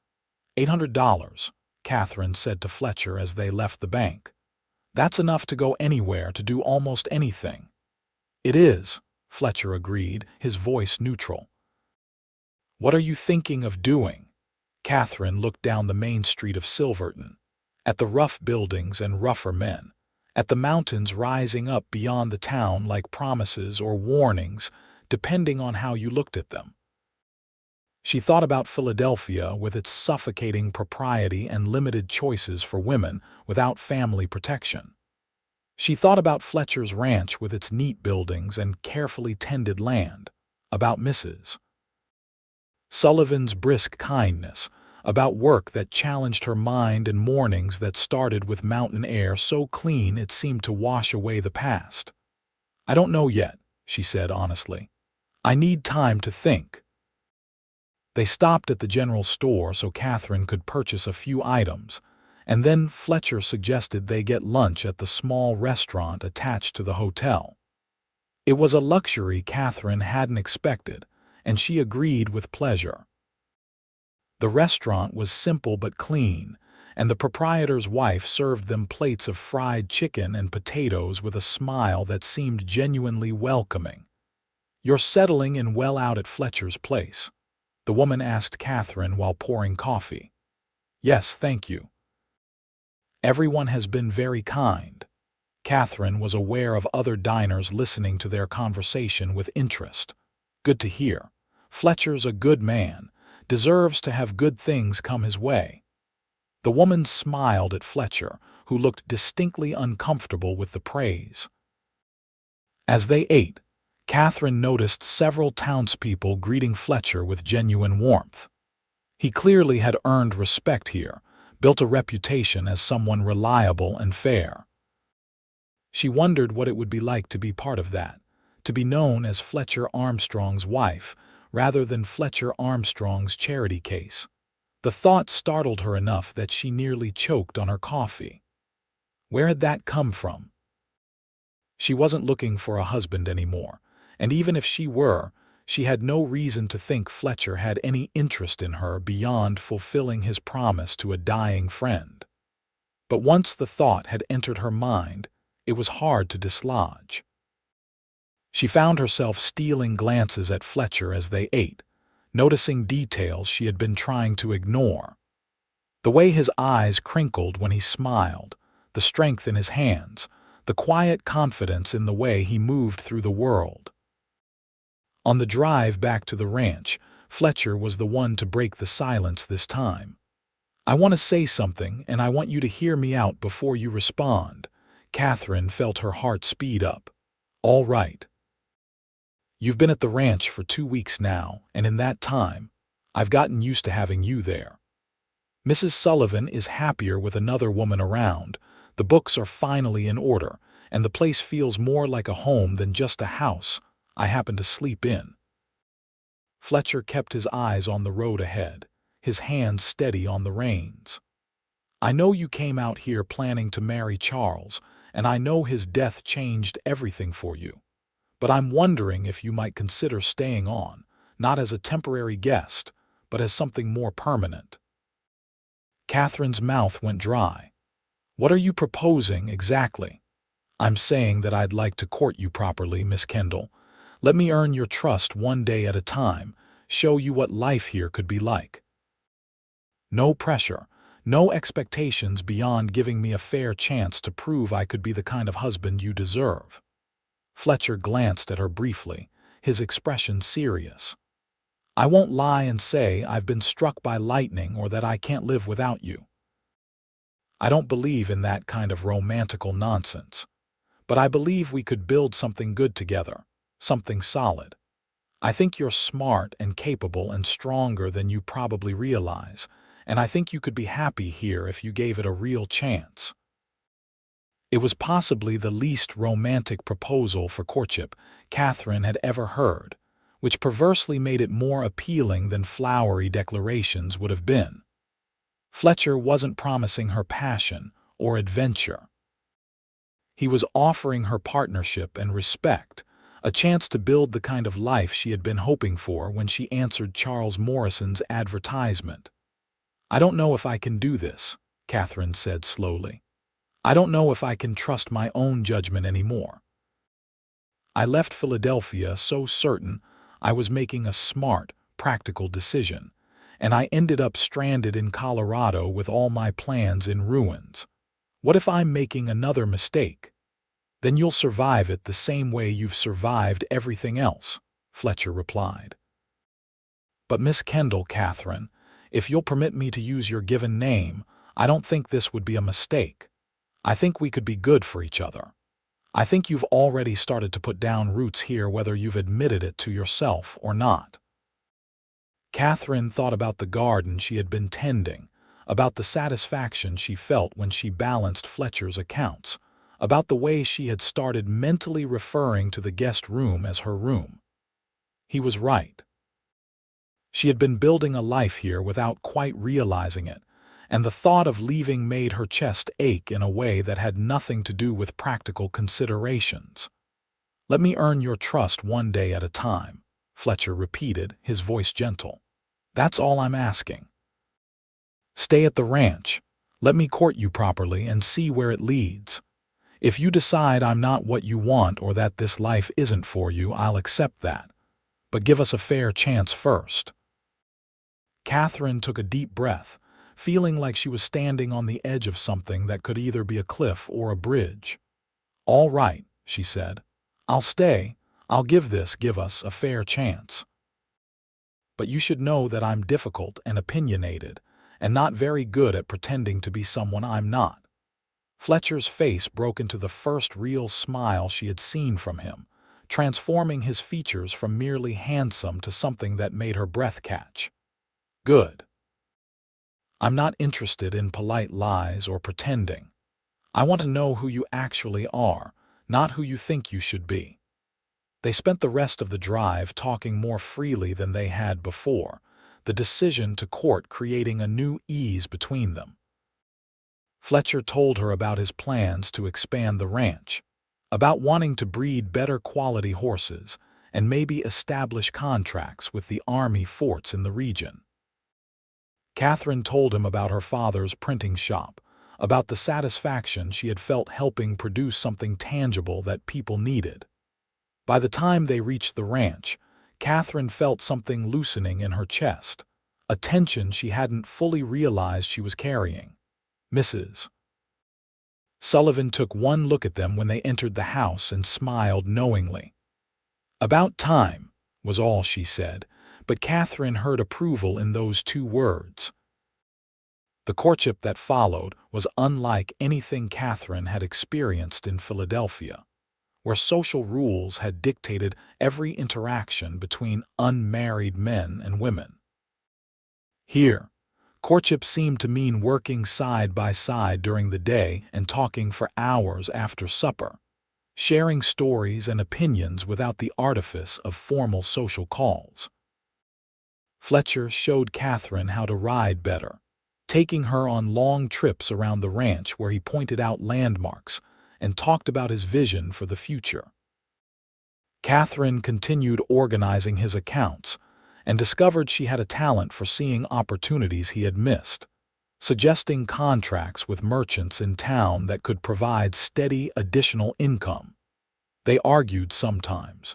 $800, Katherine said to Fletcher as they left the bank. "That's enough to go anywhere, to do almost anything." "It is," Fletcher agreed, his voice neutral. "What are you thinking of doing?" Katherine looked down the main street of Silverton, at the rough buildings and rougher men, at the mountains rising up beyond the town like promises or warnings, depending on how you looked at them. She thought about Philadelphia with its suffocating propriety and limited choices for women without family protection. She thought about Fletcher's ranch with its neat buildings and carefully tended land, about Mrs. Sullivan's brisk kindness, about work that challenged her mind and mornings that started with mountain air so clean it seemed to wash away the past. "I don't know yet," she said honestly. "I need time to think." They stopped at the general store so Katherine could purchase a few items, and then Fletcher suggested they get lunch at the small restaurant attached to the hotel. It was a luxury Katherine hadn't expected, and she agreed with pleasure. The restaurant was simple but clean, and the proprietor's wife served them plates of fried chicken and potatoes with a smile that seemed genuinely welcoming. "You're settling in well out at Fletcher's place?" the woman asked Katherine while pouring coffee. "Yes, thank you. Everyone has been very kind." Katherine was aware of other diners listening to their conversation with interest. "Good to hear. Fletcher's a good man, deserves to have good things come his way." The woman smiled at Fletcher, who looked distinctly uncomfortable with the praise. As they ate, Katherine noticed several townspeople greeting Fletcher with genuine warmth. He clearly had earned respect here, built a reputation as someone reliable and fair. She wondered what it would be like to be part of that, to be known as Fletcher Armstrong's wife, rather than Fletcher Armstrong's charity case. The thought startled her enough that she nearly choked on her coffee. Where had that come from? She wasn't looking for a husband anymore, and even if she were, she had no reason to think Fletcher had any interest in her beyond fulfilling his promise to a dying friend. But once the thought had entered her mind, it was hard to dislodge. She found herself stealing glances at Fletcher as they ate, noticing details she had been trying to ignore. The way his eyes crinkled when he smiled, the strength in his hands, the quiet confidence in the way he moved through the world. On the drive back to the ranch, Fletcher was the one to break the silence this time. "I want to say something, and I want you to hear me out before you respond." Katherine felt her heart speed up. "All right. You've been at the ranch for 2 weeks now, and in that time, I've gotten used to having you there. Mrs. Sullivan is happier with another woman around, the books are finally in order, and the place feels more like a home than just a house I happen to sleep in." Fletcher kept his eyes on the road ahead, his hands steady on the reins. "I know you came out here planning to marry Charles, and I know his death changed everything for you. But I'm wondering if you might consider staying on, not as a temporary guest, but as something more permanent." Katherine's mouth went dry. "What are you proposing exactly?" "I'm saying that I'd like to court you properly, Miss Kendall. Let me earn your trust one day at a time, show you what life here could be like. No pressure, no expectations beyond giving me a fair chance to prove I could be the kind of husband you deserve." Fletcher glanced at her briefly, his expression serious. "I won't lie and say I've been struck by lightning or that I can't live without you. I don't believe in that kind of romantical nonsense. But I believe we could build something good together, something solid. I think you're smart and capable and stronger than you probably realize, and I think you could be happy here if you gave it a real chance." It was possibly the least romantic proposal for courtship Katherine had ever heard, which perversely made it more appealing than flowery declarations would have been. Fletcher wasn't promising her passion or adventure. He was offering her partnership and respect, a chance to build the kind of life she had been hoping for when she answered Charles Morrison's advertisement. "I don't know if I can do this," Katherine said slowly. "I don't know if I can trust my own judgment anymore. I left Philadelphia so certain I was making a smart, practical decision, and I ended up stranded in Colorado with all my plans in ruins. What if I'm making another mistake?" "Then you'll survive it the same way you've survived everything else," Fletcher replied. "But Miss Kendall, Katherine, if you'll permit me to use your given name, I don't think this would be a mistake. I think we could be good for each other. I think you've already started to put down roots here whether you've admitted it to yourself or not." Katherine thought about the garden she had been tending, about the satisfaction she felt when she balanced Fletcher's accounts, about the way she had started mentally referring to the guest room as her room. He was right. She had been building a life here without quite realizing it, and the thought of leaving made her chest ache in a way that had nothing to do with practical considerations. "Let me earn your trust one day at a time," Fletcher repeated, his voice gentle. "That's all I'm asking. Stay at the ranch, let me court you properly and see where it leads. If you decide I'm not what you want or that this life isn't for you, I'll accept that. But give us a fair chance first." Katherine took a deep breath, feeling like she was standing on the edge of something that could either be a cliff or a bridge. "All right," she said. "I'll stay. I'll give us a fair chance. But you should know that I'm difficult and opinionated, and not very good at pretending to be someone I'm not." Fletcher's face broke into the first real smile she had seen from him, transforming his features from merely handsome to something that made her breath catch. "Good. I'm not interested in polite lies or pretending. I want to know who you actually are, not who you think you should be." They spent the rest of the drive talking more freely than they had before, the decision to court creating a new ease between them. Fletcher told her about his plans to expand the ranch. about wanting to breed better quality horses and maybe establish contracts with the army forts in the region. Katherine told him about her father's printing shop, about the satisfaction she had felt helping produce something tangible that people needed. By the time they reached the ranch, Katherine felt something loosening in her chest, a tension she hadn't fully realized she was carrying. Mrs. Sullivan took one look at them when they entered the house and smiled knowingly. "About time," was all she said, but Katherine heard approval in those two words. The courtship that followed was unlike anything Katherine had experienced in Philadelphia, where social rules had dictated every interaction between unmarried men and women. Here, courtship seemed to mean working side by side during the day and talking for hours after supper, sharing stories and opinions without the artifice of formal social calls. Fletcher showed Katherine how to ride better, taking her on long trips around the ranch where he pointed out landmarks and talked about his vision for the future. Katherine continued organizing his accounts and discovered she had a talent for seeing opportunities he had missed, suggesting contracts with merchants in town that could provide steady additional income. They argued sometimes,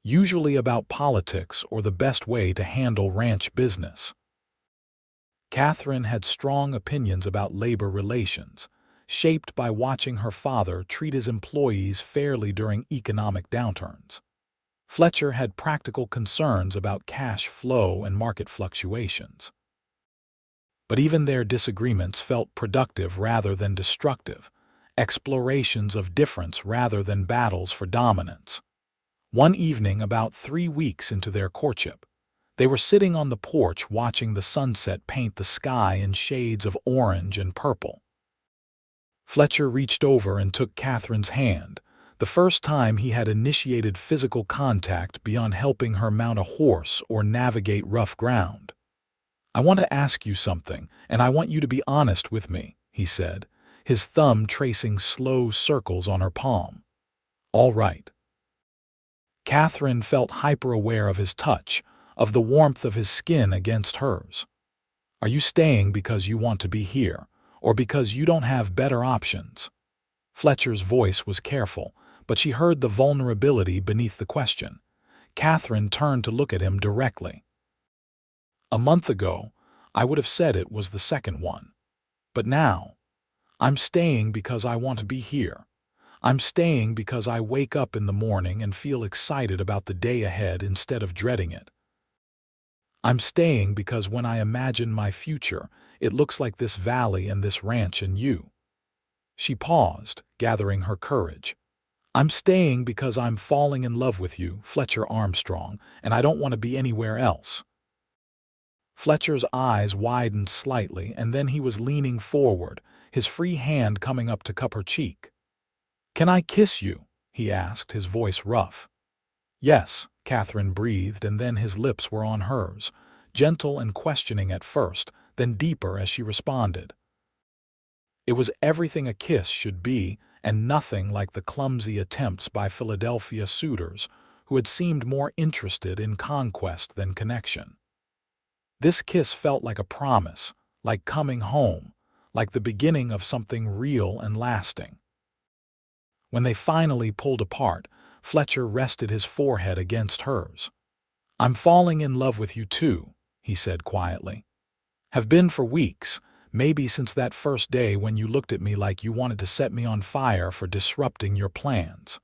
usually about politics or the best way to handle ranch business. Katherine had strong opinions about labor relations, shaped by watching her father treat his employees fairly during economic downturns. Fletcher had practical concerns about cash flow and market fluctuations. But even their disagreements felt productive rather than destructive, explorations of difference rather than battles for dominance. One evening, about 3 weeks into their courtship, they were sitting on the porch watching the sunset paint the sky in shades of orange and purple. Fletcher reached over and took Katherine's hand, the first time he had initiated physical contact beyond helping her mount a horse or navigate rough ground. "I want to ask you something, and I want you to be honest with me," he said, his thumb tracing slow circles on her palm. "All right." Katherine felt hyper-aware of his touch, of the warmth of his skin against hers. "Are you staying because you want to be here, or because you don't have better options?" Fletcher's voice was careful, but she heard the vulnerability beneath the question. Katherine turned to look at him directly. "A month ago, I would have said it was the second one. But now, I'm staying because I want to be here. I'm staying because I wake up in the morning and feel excited about the day ahead instead of dreading it. I'm staying because when I imagine my future, it looks like this valley and this ranch and you." She paused, gathering her courage. "I'm staying because I'm falling in love with you, Fletcher Armstrong, and I don't want to be anywhere else." Fletcher's eyes widened slightly, and then he was leaning forward, his free hand coming up to cup her cheek. "Can I kiss you?" he asked, his voice rough. "Yes," Katherine breathed, and then his lips were on hers, gentle and questioning at first, then deeper as she responded. It was everything a kiss should be, and nothing like the clumsy attempts by Philadelphia suitors who had seemed more interested in conquest than connection. This kiss felt like a promise, like coming home, like the beginning of something real and lasting. When they finally pulled apart, Fletcher rested his forehead against hers. "I'm falling in love with you too," he said quietly. "Have been for weeks, maybe since that first day when you looked at me like you wanted to set me on fire for disrupting your plans.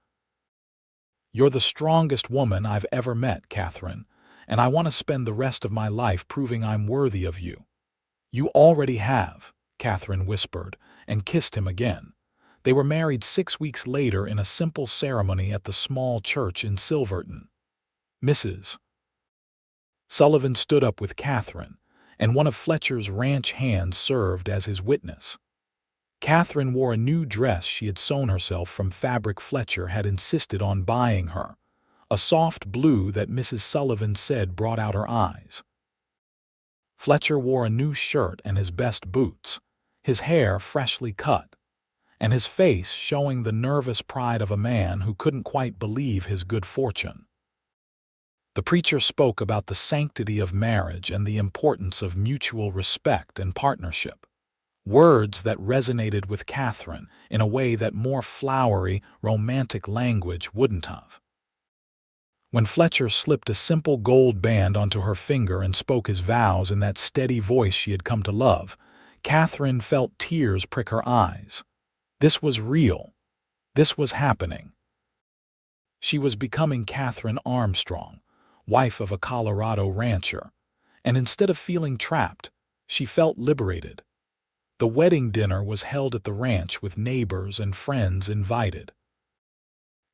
You're the strongest woman I've ever met, Katherine, and I want to spend the rest of my life proving I'm worthy of you." "You already have," Katherine whispered, and kissed him again. They were married 6 weeks later in a simple ceremony at the small church in Silverton. Mrs. Sullivan stood up with Katherine, and one of Fletcher's ranch hands served as his witness. Katherine wore a new dress she had sewn herself from fabric Fletcher had insisted on buying her, a soft blue that Mrs. Sullivan said brought out her eyes. Fletcher wore a new shirt and his best boots, his hair freshly cut, and his face showing the nervous pride of a man who couldn't quite believe his good fortune. The preacher spoke about the sanctity of marriage and the importance of mutual respect and partnership, words that resonated with Katherine in a way that more flowery, romantic language wouldn't have. When Fletcher slipped a simple gold band onto her finger and spoke his vows in that steady voice she had come to love, Katherine felt tears prick her eyes. This was real. This was happening. She was becoming Katherine Armstrong, wife of a Colorado rancher, and instead of feeling trapped, she felt liberated. The wedding dinner was held at the ranch with neighbors and friends invited.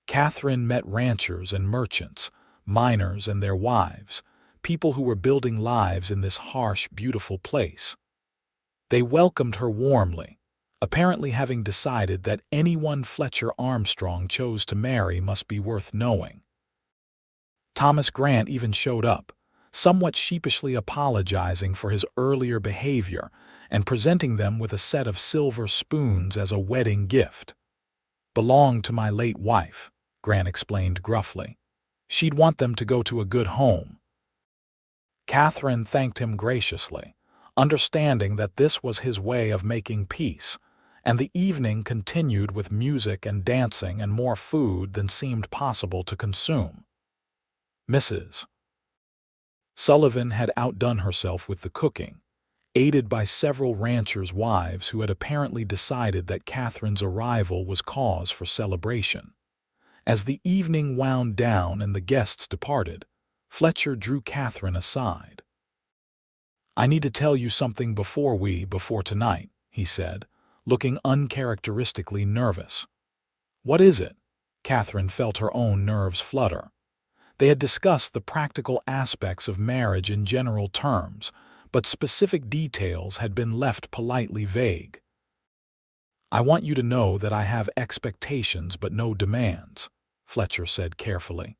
Katherine met ranchers and merchants, miners and their wives, people who were building lives in this harsh, beautiful place. They welcomed her warmly, apparently having decided that anyone Fletcher Armstrong chose to marry must be worth knowing. Thomas Grant even showed up, somewhat sheepishly apologizing for his earlier behavior and presenting them with a set of silver spoons as a wedding gift. "Belonged to my late wife," Grant explained gruffly. "She'd want them to go to a good home." Katherine thanked him graciously, understanding that this was his way of making peace, and the evening continued with music and dancing and more food than seemed possible to consume. Mrs. Sullivan had outdone herself with the cooking, aided by several ranchers' wives who had apparently decided that Katherine's arrival was cause for celebration. As the evening wound down and the guests departed, Fletcher drew Katherine aside. "I need to tell you something before tonight," he said, looking uncharacteristically nervous. "What is it?" Katherine felt her own nerves flutter. They had discussed the practical aspects of marriage in general terms, but specific details had been left politely vague. "I want you to know that I have expectations but no demands," Fletcher said carefully.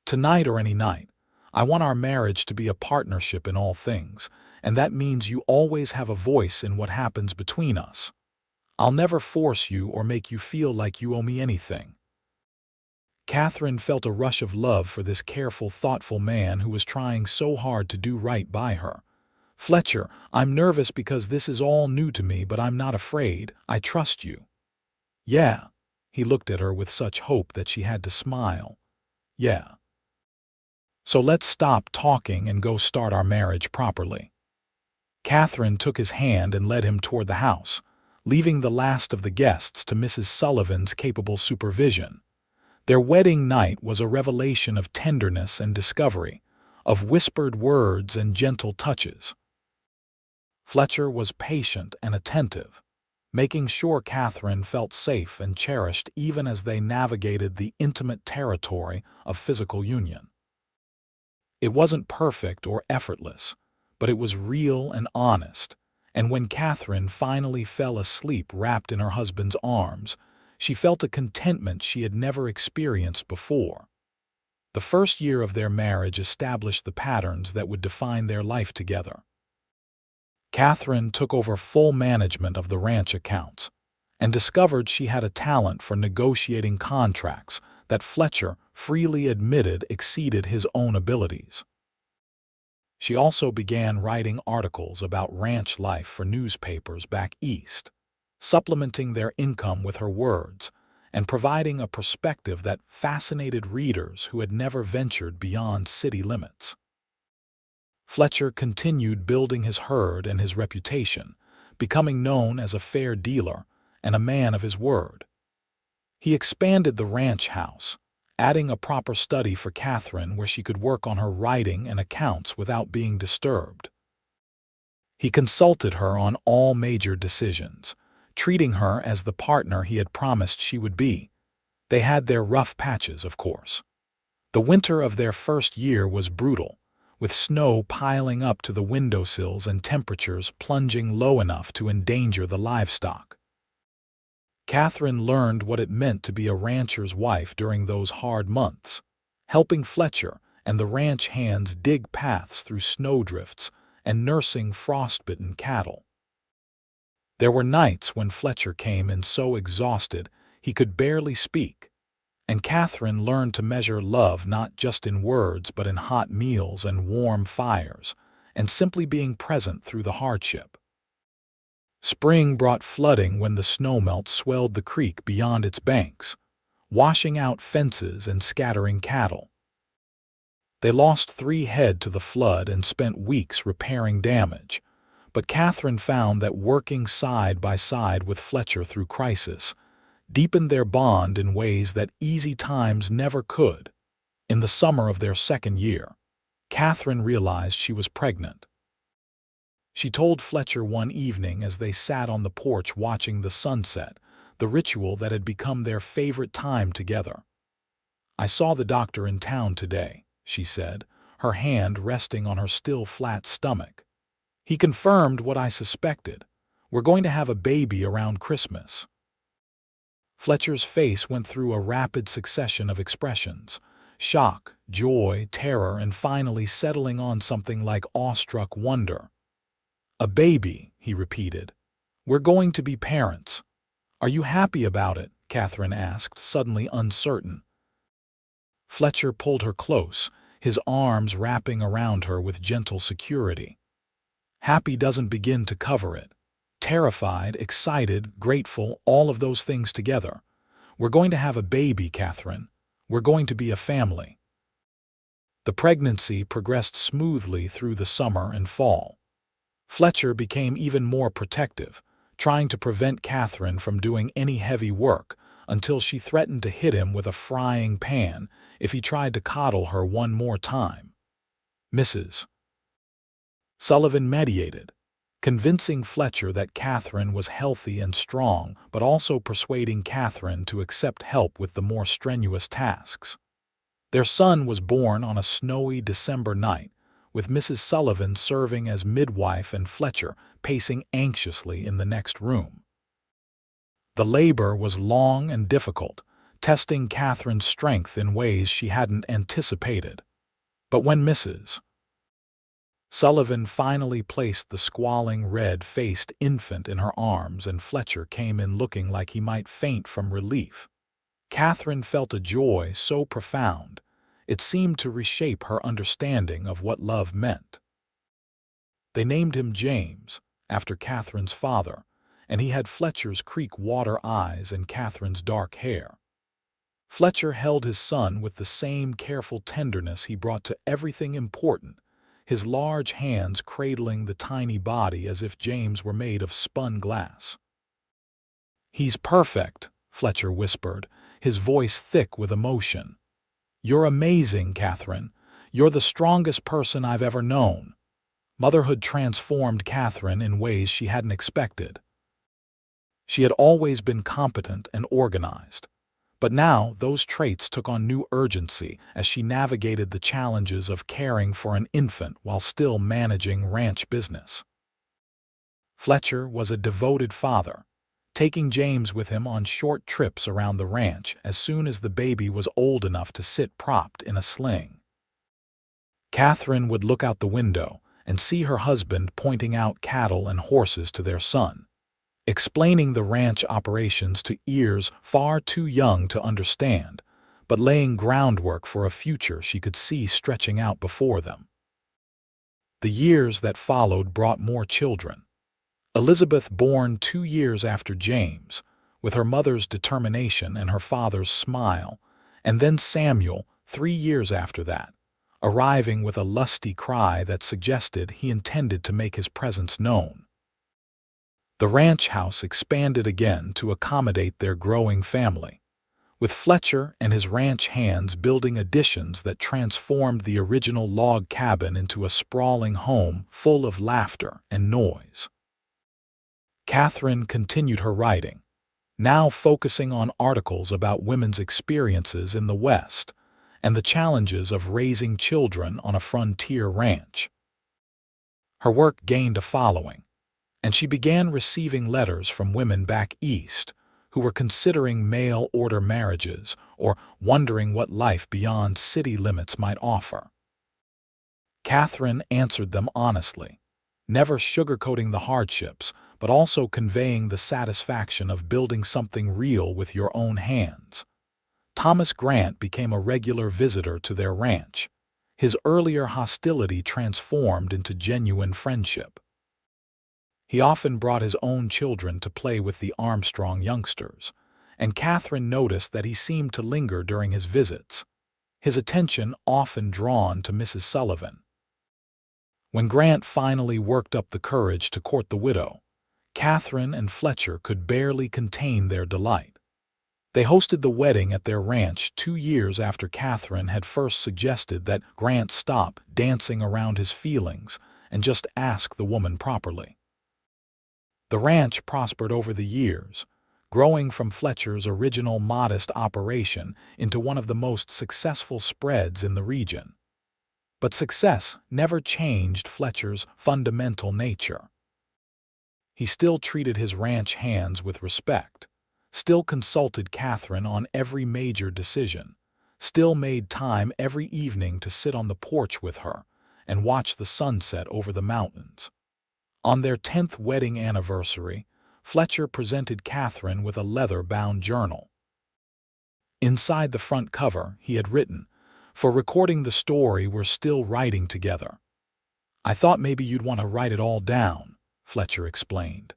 "Tonight or any night, I want our marriage to be a partnership in all things, and that means you always have a voice in what happens between us. I'll never force you or make you feel like you owe me anything." Katherine felt a rush of love for this careful, thoughtful man who was trying so hard to do right by her. "Fletcher, I'm nervous because this is all new to me, but I'm not afraid. I trust you." "Yeah." He looked at her with such hope that she had to smile. "Yeah. So let's stop talking and go start our marriage properly." Katherine took his hand and led him toward the house, leaving the last of the guests to Mrs. Sullivan's capable supervision. Their wedding night was a revelation of tenderness and discovery, of whispered words and gentle touches. Fletcher was patient and attentive, making sure Katherine felt safe and cherished even as they navigated the intimate territory of physical union. It wasn't perfect or effortless, but it was real and honest, and when Katherine finally fell asleep wrapped in her husband's arms, she felt a contentment she had never experienced before. The first year of their marriage established the patterns that would define their life together. Katherine took over full management of the ranch accounts and discovered she had a talent for negotiating contracts that Fletcher freely admitted exceeded his own abilities. She also began writing articles about ranch life for newspapers back east, supplementing their income with her words and providing a perspective that fascinated readers who had never ventured beyond city limits. Fletcher continued building his herd and his reputation, becoming known as a fair dealer and a man of his word. He expanded the ranch house, adding a proper study for Katherine where she could work on her writing and accounts without being disturbed. He consulted her on all major decisions, treating her as the partner he had promised she would be. They had their rough patches, of course. The winter of their first year was brutal, with snow piling up to the windowsills and temperatures plunging low enough to endanger the livestock. Katherine learned what it meant to be a rancher's wife during those hard months, helping Fletcher and the ranch hands dig paths through snowdrifts and nursing frostbitten cattle. There were nights when Fletcher came in so exhausted he could barely speak, and Katherine learned to measure love not just in words but in hot meals and warm fires, and simply being present through the hardship. Spring brought flooding when the snowmelt swelled the creek beyond its banks, washing out fences and scattering cattle. They lost 3 head to the flood and spent weeks repairing damage, but Katherine found that working side by side with Fletcher through crisis deepened their bond in ways that easy times never could. In the summer of their 2nd year, Katherine realized she was pregnant. She told Fletcher one evening as they sat on the porch watching the sunset, the ritual that had become their favorite time together. "I saw the doctor in town today," she said, her hand resting on her still flat stomach. "He confirmed what I suspected. We're going to have a baby around Christmas." Fletcher's face went through a rapid succession of expressions: shock, joy, terror, and finally settling on something like awestruck wonder. "A baby," he repeated. "We're going to be parents." "Are you happy about it?" Katherine asked, suddenly uncertain. Fletcher pulled her close, his arms wrapping around her with gentle security. Happy doesn't begin to cover it. Terrified, excited, grateful, all of those things together. "We're going to have a baby, Katherine. We're going to be a family." The pregnancy progressed smoothly through the summer and fall. Fletcher became even more protective, trying to prevent Katherine from doing any heavy work until she threatened to hit him with a frying pan if he tried to coddle her one more time. Mrs. Sullivan mediated, convincing Fletcher that Katherine was healthy and strong, but also persuading Katherine to accept help with the more strenuous tasks. Their son was born on a snowy December night, with Mrs. Sullivan serving as midwife and Fletcher pacing anxiously in the next room. The labor was long and difficult, testing Katherine's strength in ways she hadn't anticipated. But when Mrs. Sullivan finally placed the squalling, red-faced infant in her arms and Fletcher came in looking like he might faint from relief, Katherine felt a joy so profound it seemed to reshape her understanding of what love meant. They named him James, after Katherine's father, and he had Fletcher's creek water eyes and Katherine's dark hair. Fletcher held his son with the same careful tenderness he brought to everything important, his large hands cradling the tiny body as if James were made of spun glass. "He's perfect," Fletcher whispered, his voice thick with emotion. "You're amazing, Katherine. You're the strongest person I've ever known." Motherhood transformed Katherine in ways she hadn't expected. She had always been competent and organized, but now those traits took on new urgency as she navigated the challenges of caring for an infant while still managing ranch business. Fletcher was a devoted father, taking James with him on short trips around the ranch as soon as the baby was old enough to sit propped in a sling. Katherine would look out the window and see her husband pointing out cattle and horses to their son, explaining the ranch operations to ears far too young to understand, but laying groundwork for a future she could see stretching out before them. The years that followed brought more children. Elizabeth born 2 years after James, with her mother's determination and her father's smile, and then Samuel 3 years after that, arriving with a lusty cry that suggested he intended to make his presence known. The ranch house expanded again to accommodate their growing family, with Fletcher and his ranch hands building additions that transformed the original log cabin into a sprawling home full of laughter and noise. Katherine continued her writing, now focusing on articles about women's experiences in the West and the challenges of raising children on a frontier ranch. Her work gained a following, and she began receiving letters from women back east who were considering mail-order marriages or wondering what life beyond city limits might offer. Katherine answered them honestly, never sugarcoating the hardships, but also conveying the satisfaction of building something real with your own hands. Thomas Grant became a regular visitor to their ranch. His earlier hostility transformed into genuine friendship. He often brought his own children to play with the Armstrong youngsters, and Katherine noticed that he seemed to linger during his visits, his attention often drawn to Mrs. Sullivan. When Grant finally worked up the courage to court the widow, Katherine and Fletcher could barely contain their delight. They hosted the wedding at their ranch 2 years after Katherine had first suggested that Grant stop dancing around his feelings and just ask the woman properly. The ranch prospered over the years, growing from Fletcher's original modest operation into one of the most successful spreads in the region. But success never changed Fletcher's fundamental nature. He still treated his ranch hands with respect, still consulted Katherine on every major decision, still made time every evening to sit on the porch with her and watch the sunset over the mountains. On their 10th wedding anniversary, Fletcher presented Katherine with a leather-bound journal. Inside the front cover, he had written, "For recording the story we're still writing together." "I thought maybe you'd want to write it all down," Fletcher explained.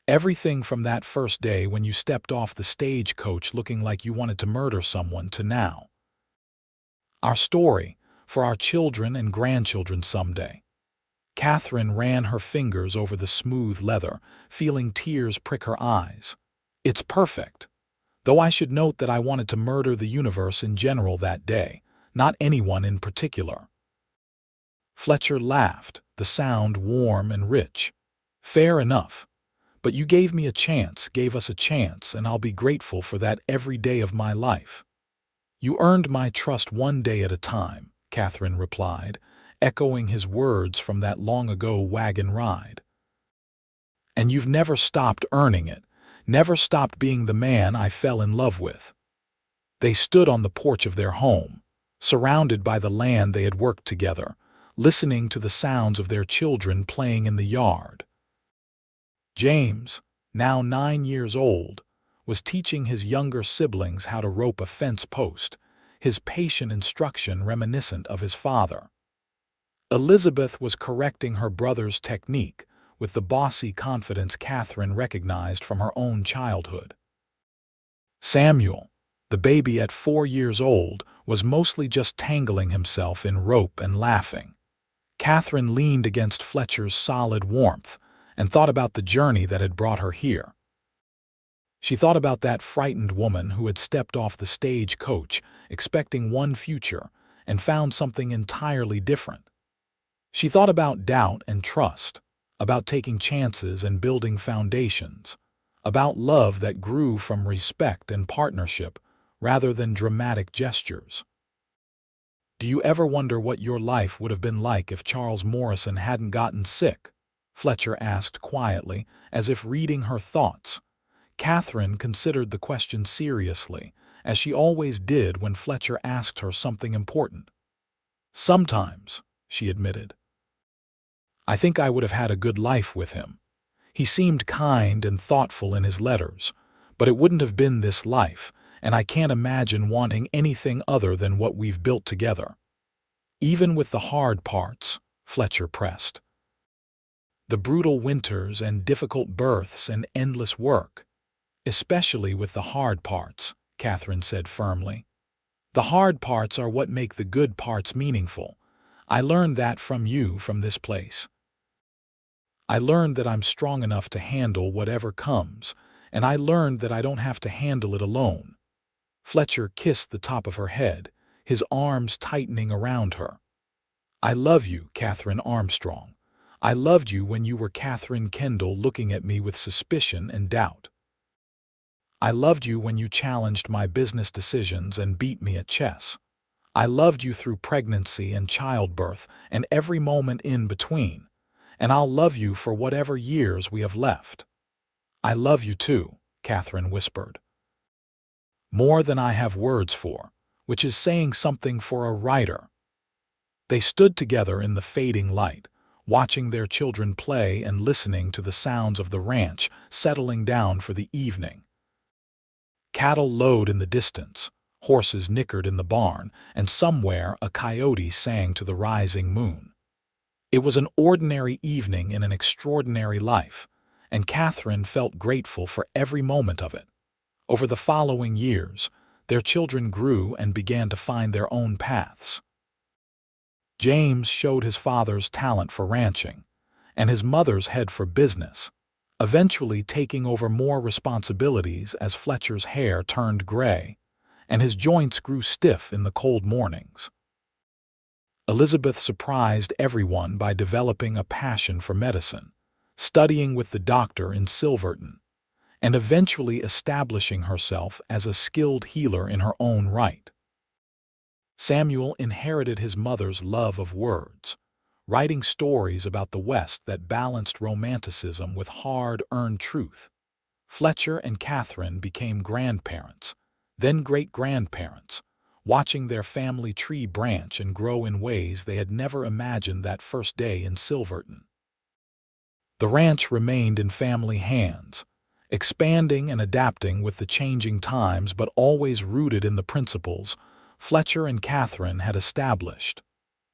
"Everything from that first day when you stepped off the stagecoach looking like you wanted to murder someone to now. Our story, for our children and grandchildren someday." Katherine ran her fingers over the smooth leather, feeling tears prick her eyes. "It's perfect. Though I should note that I wanted to murder the universe in general that day, not anyone in particular." Fletcher laughed, the sound warm and rich. "Fair enough. But you gave me a chance, gave us a chance, and I'll be grateful for that every day of my life." "You earned my trust one day at a time," Katherine replied, echoing his words from that long-ago wagon ride. "And you've never stopped earning it, never stopped being the man I fell in love with." They stood on the porch of their home, surrounded by the land they had worked together, listening to the sounds of their children playing in the yard. James, now 9 years old, was teaching his younger siblings how to rope a fence post, his patient instruction reminiscent of his father. Elizabeth was correcting her brother's technique with the bossy confidence Katherine recognized from her own childhood. Samuel, the baby at 4 years old, was mostly just tangling himself in rope and laughing. Katherine leaned against Fletcher's solid warmth and thought about the journey that had brought her here. She thought about that frightened woman who had stepped off the stagecoach expecting one future and found something entirely different. She thought about doubt and trust, about taking chances and building foundations, about love that grew from respect and partnership rather than dramatic gestures. "Do you ever wonder what your life would have been like if Charles Morrison hadn't gotten sick?" Fletcher asked quietly, as if reading her thoughts. Katherine considered the question seriously, as she always did when Fletcher asked her something important. "Sometimes," she admitted. "I think I would have had a good life with him. He seemed kind and thoughtful in his letters, but it wouldn't have been this life, and I can't imagine wanting anything other than what we've built together." "Even with the hard parts," Fletcher pressed. "The brutal winters and difficult births and endless work." "Especially with the hard parts," Katherine said firmly. "The hard parts are what make the good parts meaningful. I learned that from you, from this place. I learned that I'm strong enough to handle whatever comes, and I learned that I don't have to handle it alone." Fletcher kissed the top of her head, his arms tightening around her. "I love you, Katherine Armstrong. I loved you when you were Katherine Kendall looking at me with suspicion and doubt. I loved you when you challenged my business decisions and beat me at chess. I loved you through pregnancy and childbirth and every moment in between, and I'll love you for whatever years we have left." "I love you too," Katherine whispered. "More than I have words for," which is saying something for a writer. They stood together in the fading light, watching their children play and listening to the sounds of the ranch settling down for the evening. Cattle lowed in the distance, horses nickered in the barn, and somewhere a coyote sang to the rising moon. It was an ordinary evening in an extraordinary life, and Katherine felt grateful for every moment of it. Over the following years, their children grew and began to find their own paths. James showed his father's talent for ranching, and his mother's head for business, eventually taking over more responsibilities as Fletcher's hair turned gray and his joints grew stiff in the cold mornings. Elizabeth surprised everyone by developing a passion for medicine, studying with the doctor in Silverton, and eventually establishing herself as a skilled healer in her own right. Samuel inherited his mother's love of words, writing stories about the West that balanced romanticism with hard-earned truth. Fletcher and Katherine became grandparents, then great-grandparents, watching their family tree branch and grow in ways they had never imagined that first day in Silverton. The ranch remained in family hands, expanding and adapting with the changing times but always rooted in the principles Fletcher and Katherine had established: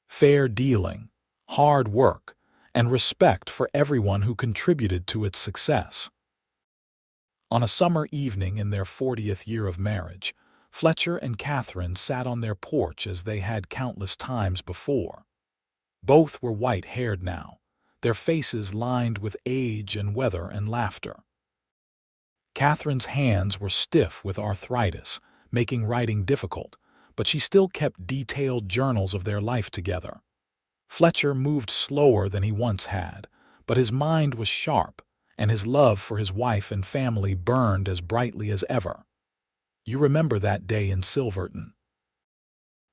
fair dealing, hard work, and respect for everyone who contributed to its success. On a summer evening in their 40th year of marriage, Fletcher and Katherine sat on their porch as they had countless times before. Both were white-haired now, their faces lined with age and weather and laughter. Katherine's hands were stiff with arthritis, making writing difficult, but she still kept detailed journals of their life together. Fletcher moved slower than he once had, but his mind was sharp, and his love for his wife and family burned as brightly as ever. "You remember that day in Silverton?"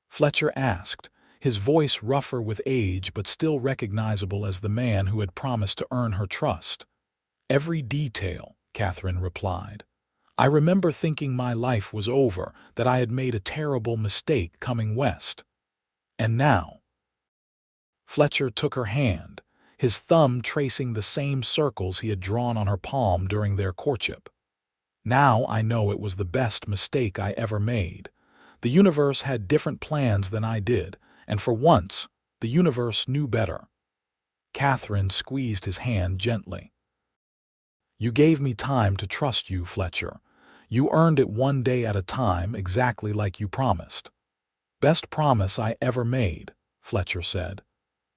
Fletcher asked, his voice rougher with age but still recognizable as the man who had promised to earn her trust. "Every detail," Katherine replied. "I remember thinking my life was over, that I had made a terrible mistake coming west. And now—" Fletcher took her hand, his thumb tracing the same circles he had drawn on her palm during their courtship. "Now I know it was the best mistake I ever made. The universe had different plans than I did, and for once, the universe knew better." Katherine squeezed his hand gently. "You gave me time to trust you, Fletcher. You earned it one day at a time, exactly like you promised." "Best promise I ever made," Fletcher said.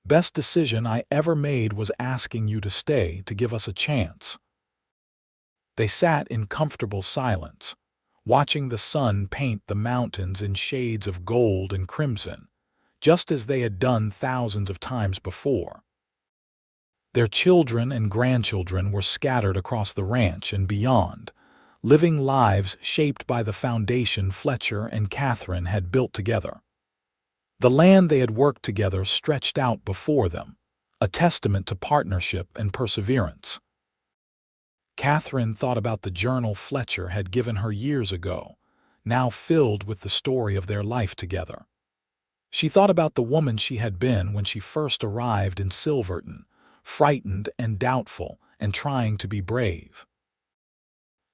"Best decision I ever made was asking you to stay, to give us a chance." They sat in comfortable silence, watching the sun paint the mountains in shades of gold and crimson, just as they had done thousands of times before. Their children and grandchildren were scattered across the ranch and beyond, living lives shaped by the foundation Fletcher and Katherine had built together. The land they had worked together stretched out before them, a testament to partnership and perseverance. Katherine thought about the journal Fletcher had given her years ago, now filled with the story of their life together. She thought about the woman she had been when she first arrived in Silverton, frightened and doubtful and trying to be brave.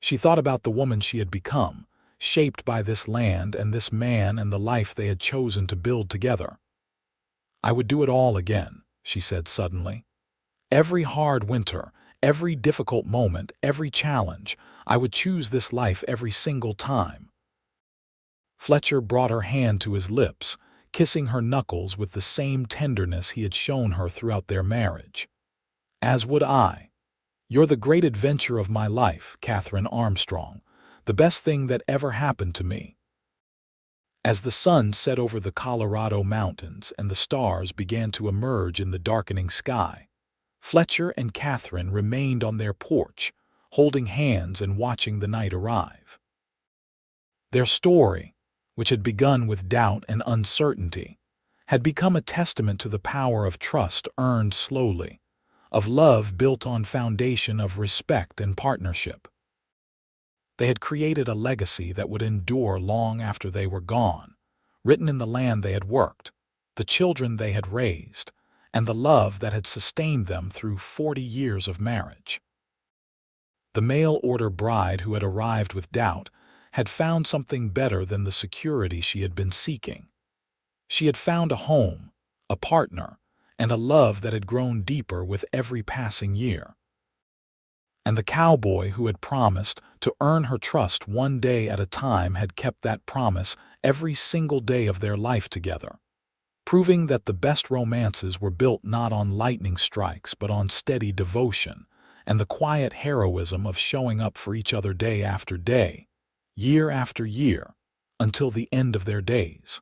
She thought about the woman she had become, shaped by this land and this man and the life they had chosen to build together. "I would do it all again," she said suddenly. "Every hard winter, every difficult moment, every challenge, I would choose this life every single time." Fletcher brought her hand to his lips, kissing her knuckles with the same tenderness he had shown her throughout their marriage. "As would I. You're the great adventure of my life, Katherine Armstrong, the best thing that ever happened to me." As the sun set over the Colorado mountains and the stars began to emerge in the darkening sky, Fletcher and Katherine remained on their porch, holding hands and watching the night arrive. Their story, which had begun with doubt and uncertainty, had become a testament to the power of trust earned slowly, of love built on foundation of respect and partnership. They had created a legacy that would endure long after they were gone, written in the land they had worked, the children they had raised, and the love that had sustained them through 40 years of marriage. The mail-order bride who had arrived with doubt had found something better than the security she had been seeking. She had found a home, a partner, and a love that had grown deeper with every passing year. And the cowboy who had promised to earn her trust one day at a time had kept that promise every single day of their life together, proving that the best romances were built not on lightning strikes but on steady devotion and the quiet heroism of showing up for each other day after day, year after year, until the end of their days.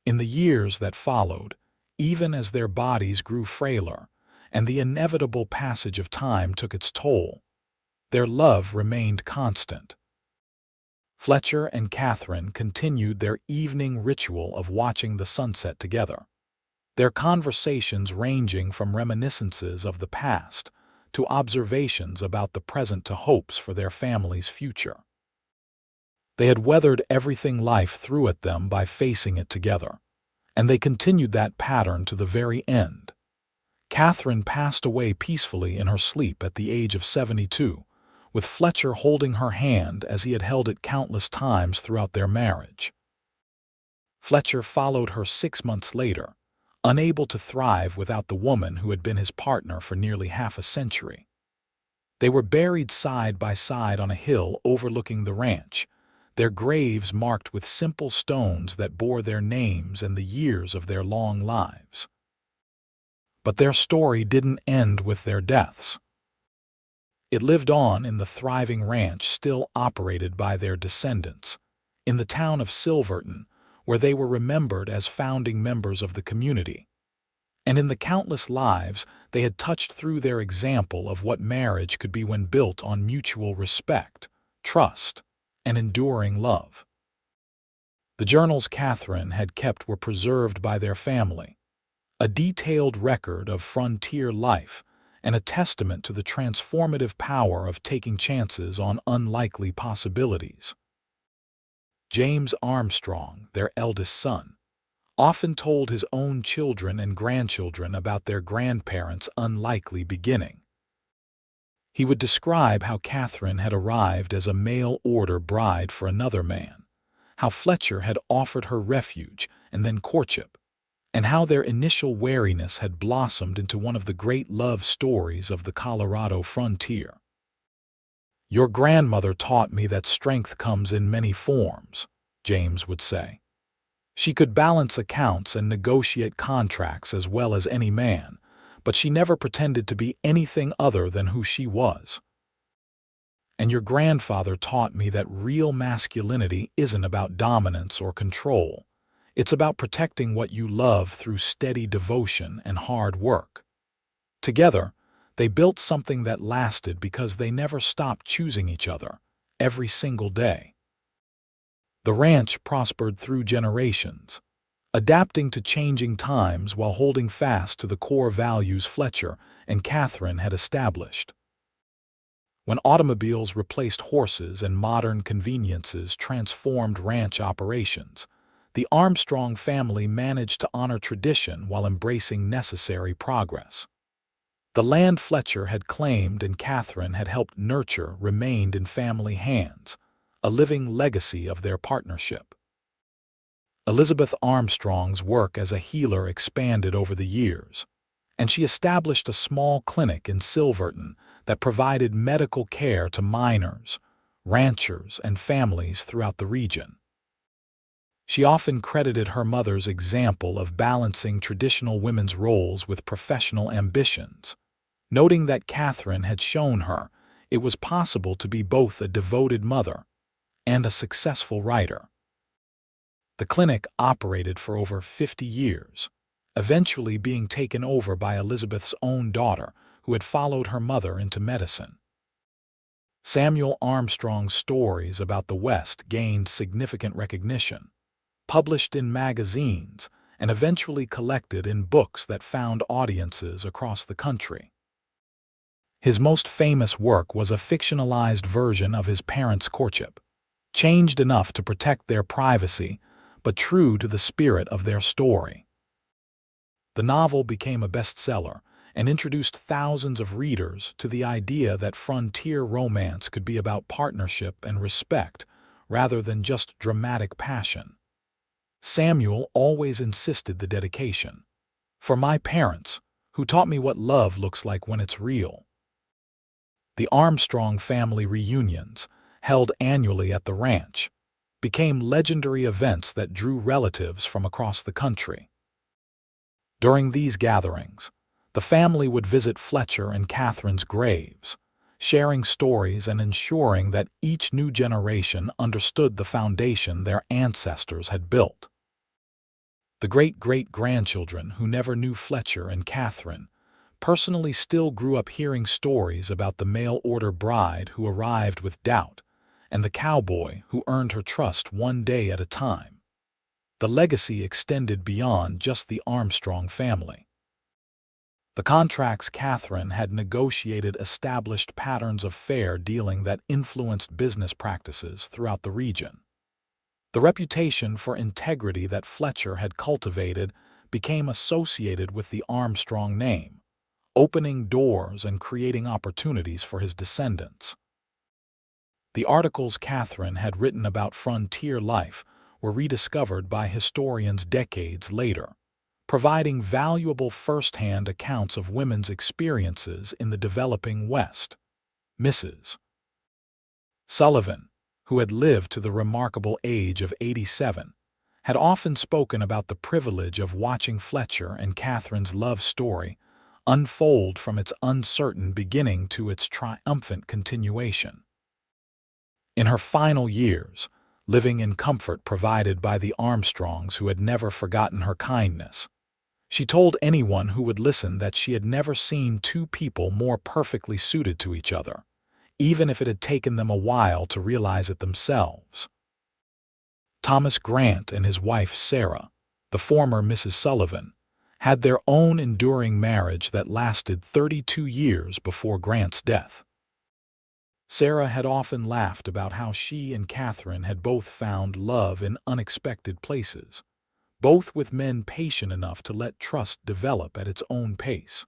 In the years that followed, even as their bodies grew frailer and the inevitable passage of time took its toll, their love remained constant. Fletcher and Katherine continued their evening ritual of watching the sunset together, their conversations ranging from reminiscences of the past to observations about the present to hopes for their family's future. They had weathered everything life threw at them by facing it together, and they continued that pattern to the very end. Katherine passed away peacefully in her sleep at the age of 72, with Fletcher holding her hand as he had held it countless times throughout their marriage. Fletcher followed her 6 months later, unable to thrive without the woman who had been his partner for nearly half a century. They were buried side by side on a hill overlooking the ranch, their graves marked with simple stones that bore their names and the years of their long lives. But their story didn't end with their deaths. It lived on in the thriving ranch still operated by their descendants, in the town of Silverton, where they were remembered as founding members of the community, and in the countless lives they had touched through their example of what marriage could be when built on mutual respect, trust, and enduring love. The journals Katherine had kept were preserved by their family, a detailed record of frontier life and a testament to the transformative power of taking chances on unlikely possibilities. James Armstrong, their eldest son, often told his own children and grandchildren about their grandparents' unlikely beginning. He would describe how Katherine had arrived as a mail-order bride for another man, how Fletcher had offered her refuge and then courtship, and how their initial wariness had blossomed into one of the great love stories of the Colorado frontier. "Your grandmother taught me that strength comes in many forms," James would say. "She could balance accounts and negotiate contracts as well as any man, but she never pretended to be anything other than who she was. And your grandfather taught me that real masculinity isn't about dominance or control. It's about protecting what you love through steady devotion and hard work." Together, they built something that lasted because they never stopped choosing each other, every single day. The ranch prospered through generations, adapting to changing times while holding fast to the core values Fletcher and Katherine had established. When automobiles replaced horses and modern conveniences transformed ranch operations, the Armstrong family managed to honor tradition while embracing necessary progress. The land Fletcher had claimed and Katherine had helped nurture remained in family hands, a living legacy of their partnership. Elizabeth Armstrong's work as a healer expanded over the years, and she established a small clinic in Silverton that provided medical care to miners, ranchers, and families throughout the region. She often credited her mother's example of balancing traditional women's roles with professional ambitions, noting that Katherine had shown her it was possible to be both a devoted mother and a successful writer. The clinic operated for over 50 years, eventually being taken over by Elizabeth's own daughter, who had followed her mother into medicine. Samuel Armstrong's stories about the West gained significant recognition, published in magazines, and eventually collected in books that found audiences across the country. His most famous work was a fictionalized version of his parents' courtship, changed enough to protect their privacy, but true to the spirit of their story. The novel became a bestseller and introduced thousands of readers to the idea that frontier romance could be about partnership and respect rather than just dramatic passion. Samuel always insisted the dedication. "For my parents, who taught me what love looks like when it's real." The Armstrong family reunions, held annually at the ranch, became legendary events that drew relatives from across the country. During these gatherings, the family would visit Fletcher and Catherine's graves, sharing stories and ensuring that each new generation understood the foundation their ancestors had built. The great-great-grandchildren who never knew Fletcher and Catherine personally still grew up hearing stories about the mail-order bride who arrived with doubt and the cowboy who earned her trust one day at a time. The legacy extended beyond just the Armstrong family. The contracts Catherine had negotiated established patterns of fair dealing that influenced business practices throughout the region. The reputation for integrity that Fletcher had cultivated became associated with the Armstrong name, opening doors and creating opportunities for his descendants. The articles Catherine had written about frontier life were rediscovered by historians decades later, providing valuable first-hand accounts of women's experiences in the developing West. Mrs. Sullivan, who had lived to the remarkable age of 87, had often spoken about the privilege of watching Fletcher and Catherine's love story unfold from its uncertain beginning to its triumphant continuation. In her final years, living in comfort provided by the Armstrongs who had never forgotten her kindness, she told anyone who would listen that she had never seen two people more perfectly suited to each other, even if it had taken them a while to realize it themselves. Thomas Grant and his wife Sarah, the former Mrs. Sullivan, had their own enduring marriage that lasted 32 years before Grant's death. Sarah had often laughed about how she and Catherine had both found love in unexpected places, both with men patient enough to let trust develop at its own pace.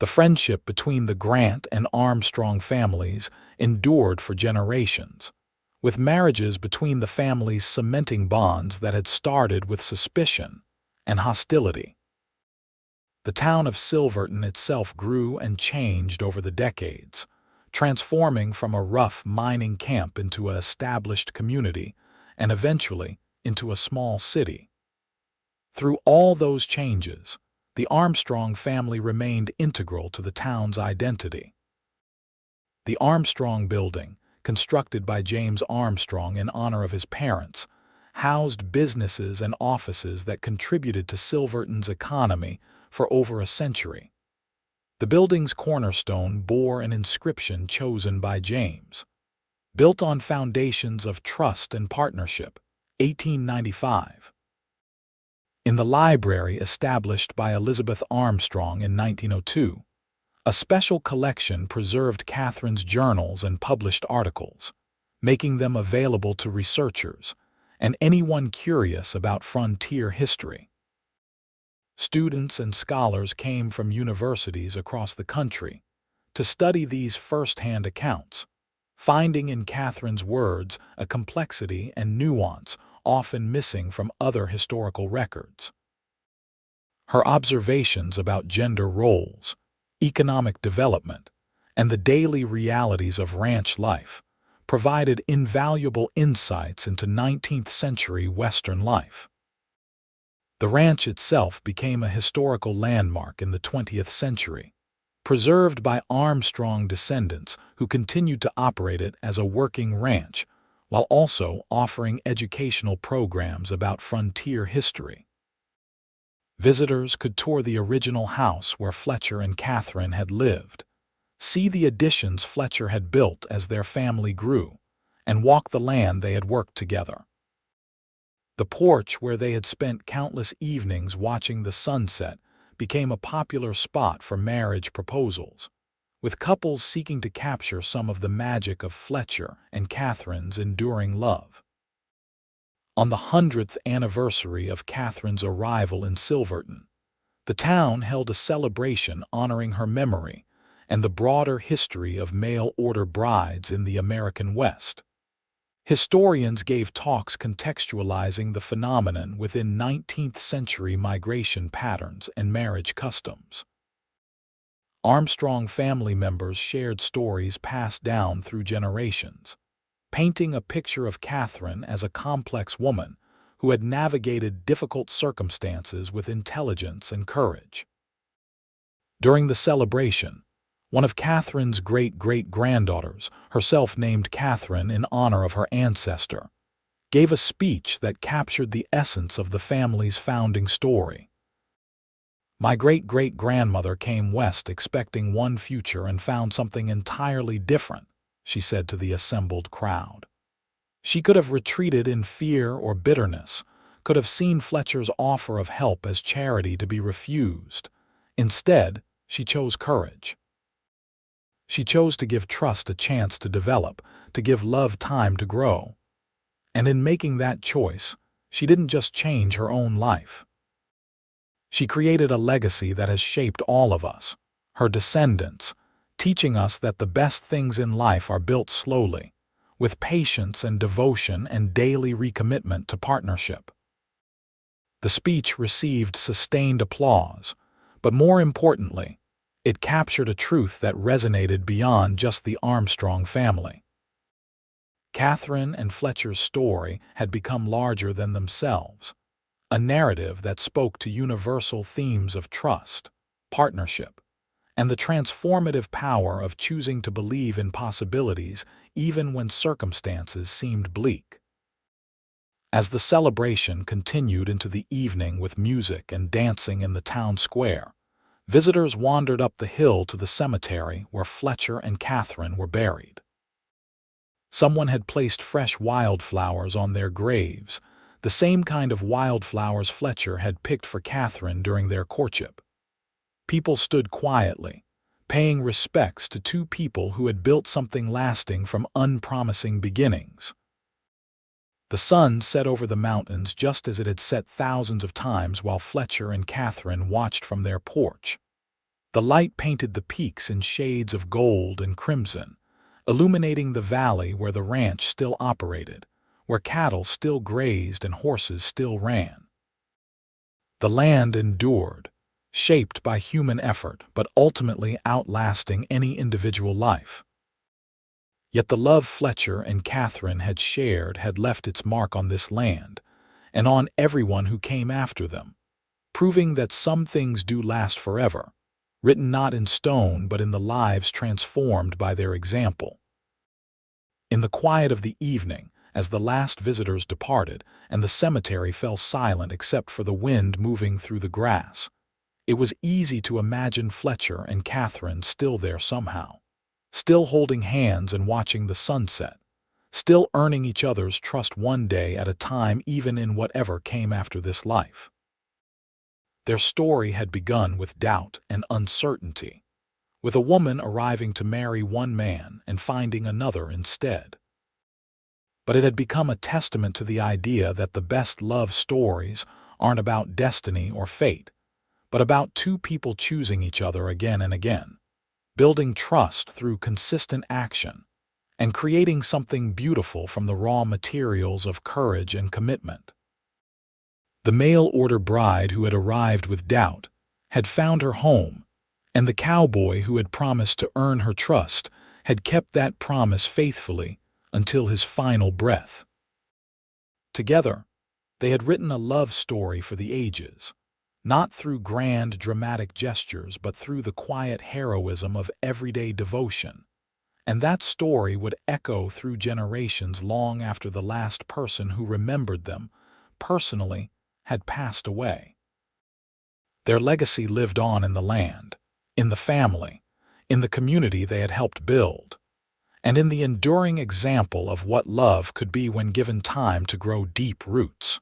The friendship between the Grant and Armstrong families endured for generations, with marriages between the families cementing bonds that had started with suspicion and hostility. The town of Silverton itself grew and changed over the decades, transforming from a rough mining camp into an established community and eventually into a small city. Through all those changes, the Armstrong family remained integral to the town's identity. The Armstrong Building, constructed by James Armstrong in honor of his parents, housed businesses and offices that contributed to Silverton's economy for over a century. The building's cornerstone bore an inscription chosen by James, "Built on foundations of trust and partnership, 1895. In the library established by Elizabeth Armstrong in 1902, a special collection preserved Catherine's journals and published articles, making them available to researchers and anyone curious about frontier history. Students and scholars came from universities across the country to study these first-hand accounts, finding in Catherine's words a complexity and nuance often missing from other historical records. Her observations about gender roles, economic development, and the daily realities of ranch life provided invaluable insights into 19th-century Western life. The ranch itself became a historical landmark in the 20th century, preserved by Armstrong descendants who continued to operate it as a working ranch while also offering educational programs about frontier history. Visitors could tour the original house where Fletcher and Catherine had lived, see the additions Fletcher had built as their family grew, and walk the land they had worked together. The porch where they had spent countless evenings watching the sunset became a popular spot for marriage proposals, with couples seeking to capture some of the magic of Fletcher and Catherine's enduring love. On the 100th anniversary of Catherine's arrival in Silverton, The town held a celebration honoring her memory and the broader history of mail-order brides in the American West. Historians gave talks contextualizing the phenomenon within 19th-century migration patterns and marriage customs. Armstrong family members shared stories passed down through generations, painting a picture of Katherine as a complex woman who had navigated difficult circumstances with intelligence and courage. During the celebration, one of Katherine's great-great-granddaughters, herself named Katherine in honor of her ancestor, gave a speech that captured the essence of the family's founding story. "My great-great-grandmother came west expecting one future and found something entirely different," she said to the assembled crowd. She could have retreated in fear or bitterness, could have seen Fletcher's offer of help as charity to be refused. Instead, she chose courage. She chose to give trust a chance to develop, to give love time to grow. And in making that choice, she didn't just change her own life. She created a legacy that has shaped all of us, her descendants, teaching us that the best things in life are built slowly, with patience and devotion and daily recommitment to partnership. The speech received sustained applause, but more importantly, it captured a truth that resonated beyond just the Armstrong family. Katherine and Fletcher's story had become larger than themselves, a narrative that spoke to universal themes of trust, partnership, and the transformative power of choosing to believe in possibilities even when circumstances seemed bleak. As the celebration continued into the evening with music and dancing in the town square, visitors wandered up the hill to the cemetery where Fletcher and Katherine were buried. Someone had placed fresh wildflowers on their graves, the same kind of wildflowers Fletcher had picked for Katherine during their courtship. People stood quietly, paying respects to two people who had built something lasting from unpromising beginnings. The sun set over the mountains just as it had set thousands of times while Fletcher and Katherine watched from their porch. The light painted the peaks in shades of gold and crimson, illuminating the valley where the ranch still operated, where cattle still grazed and horses still ran. The land endured, shaped by human effort but ultimately outlasting any individual life. Yet the love Fletcher and Katherine had shared had left its mark on this land, and on everyone who came after them, proving that some things do last forever, written not in stone but in the lives transformed by their example. In the quiet of the evening, as the last visitors departed and the cemetery fell silent except for the wind moving through the grass, it was easy to imagine Fletcher and Katherine still there somehow, still holding hands and watching the sunset, still earning each other's trust one day at a time even in whatever came after this life. Their story had begun with doubt and uncertainty, with a woman arriving to marry one man and finding another instead. But it had become a testament to the idea that the best love stories aren't about destiny or fate, but about two people choosing each other again and again, building trust through consistent action, and creating something beautiful from the raw materials of courage and commitment. The mail-order bride who had arrived with doubt had found her home, and the cowboy who had promised to earn her trust had kept that promise faithfully until his final breath. Together, they had written a love story for the ages, not through grand dramatic gestures but through the quiet heroism of everyday devotion, and that story would echo through generations long after the last person who remembered them personally had passed away. Their legacy lived on in the land, in the family, in the community they had helped build, and in the enduring example of what love could be when given time to grow deep roots.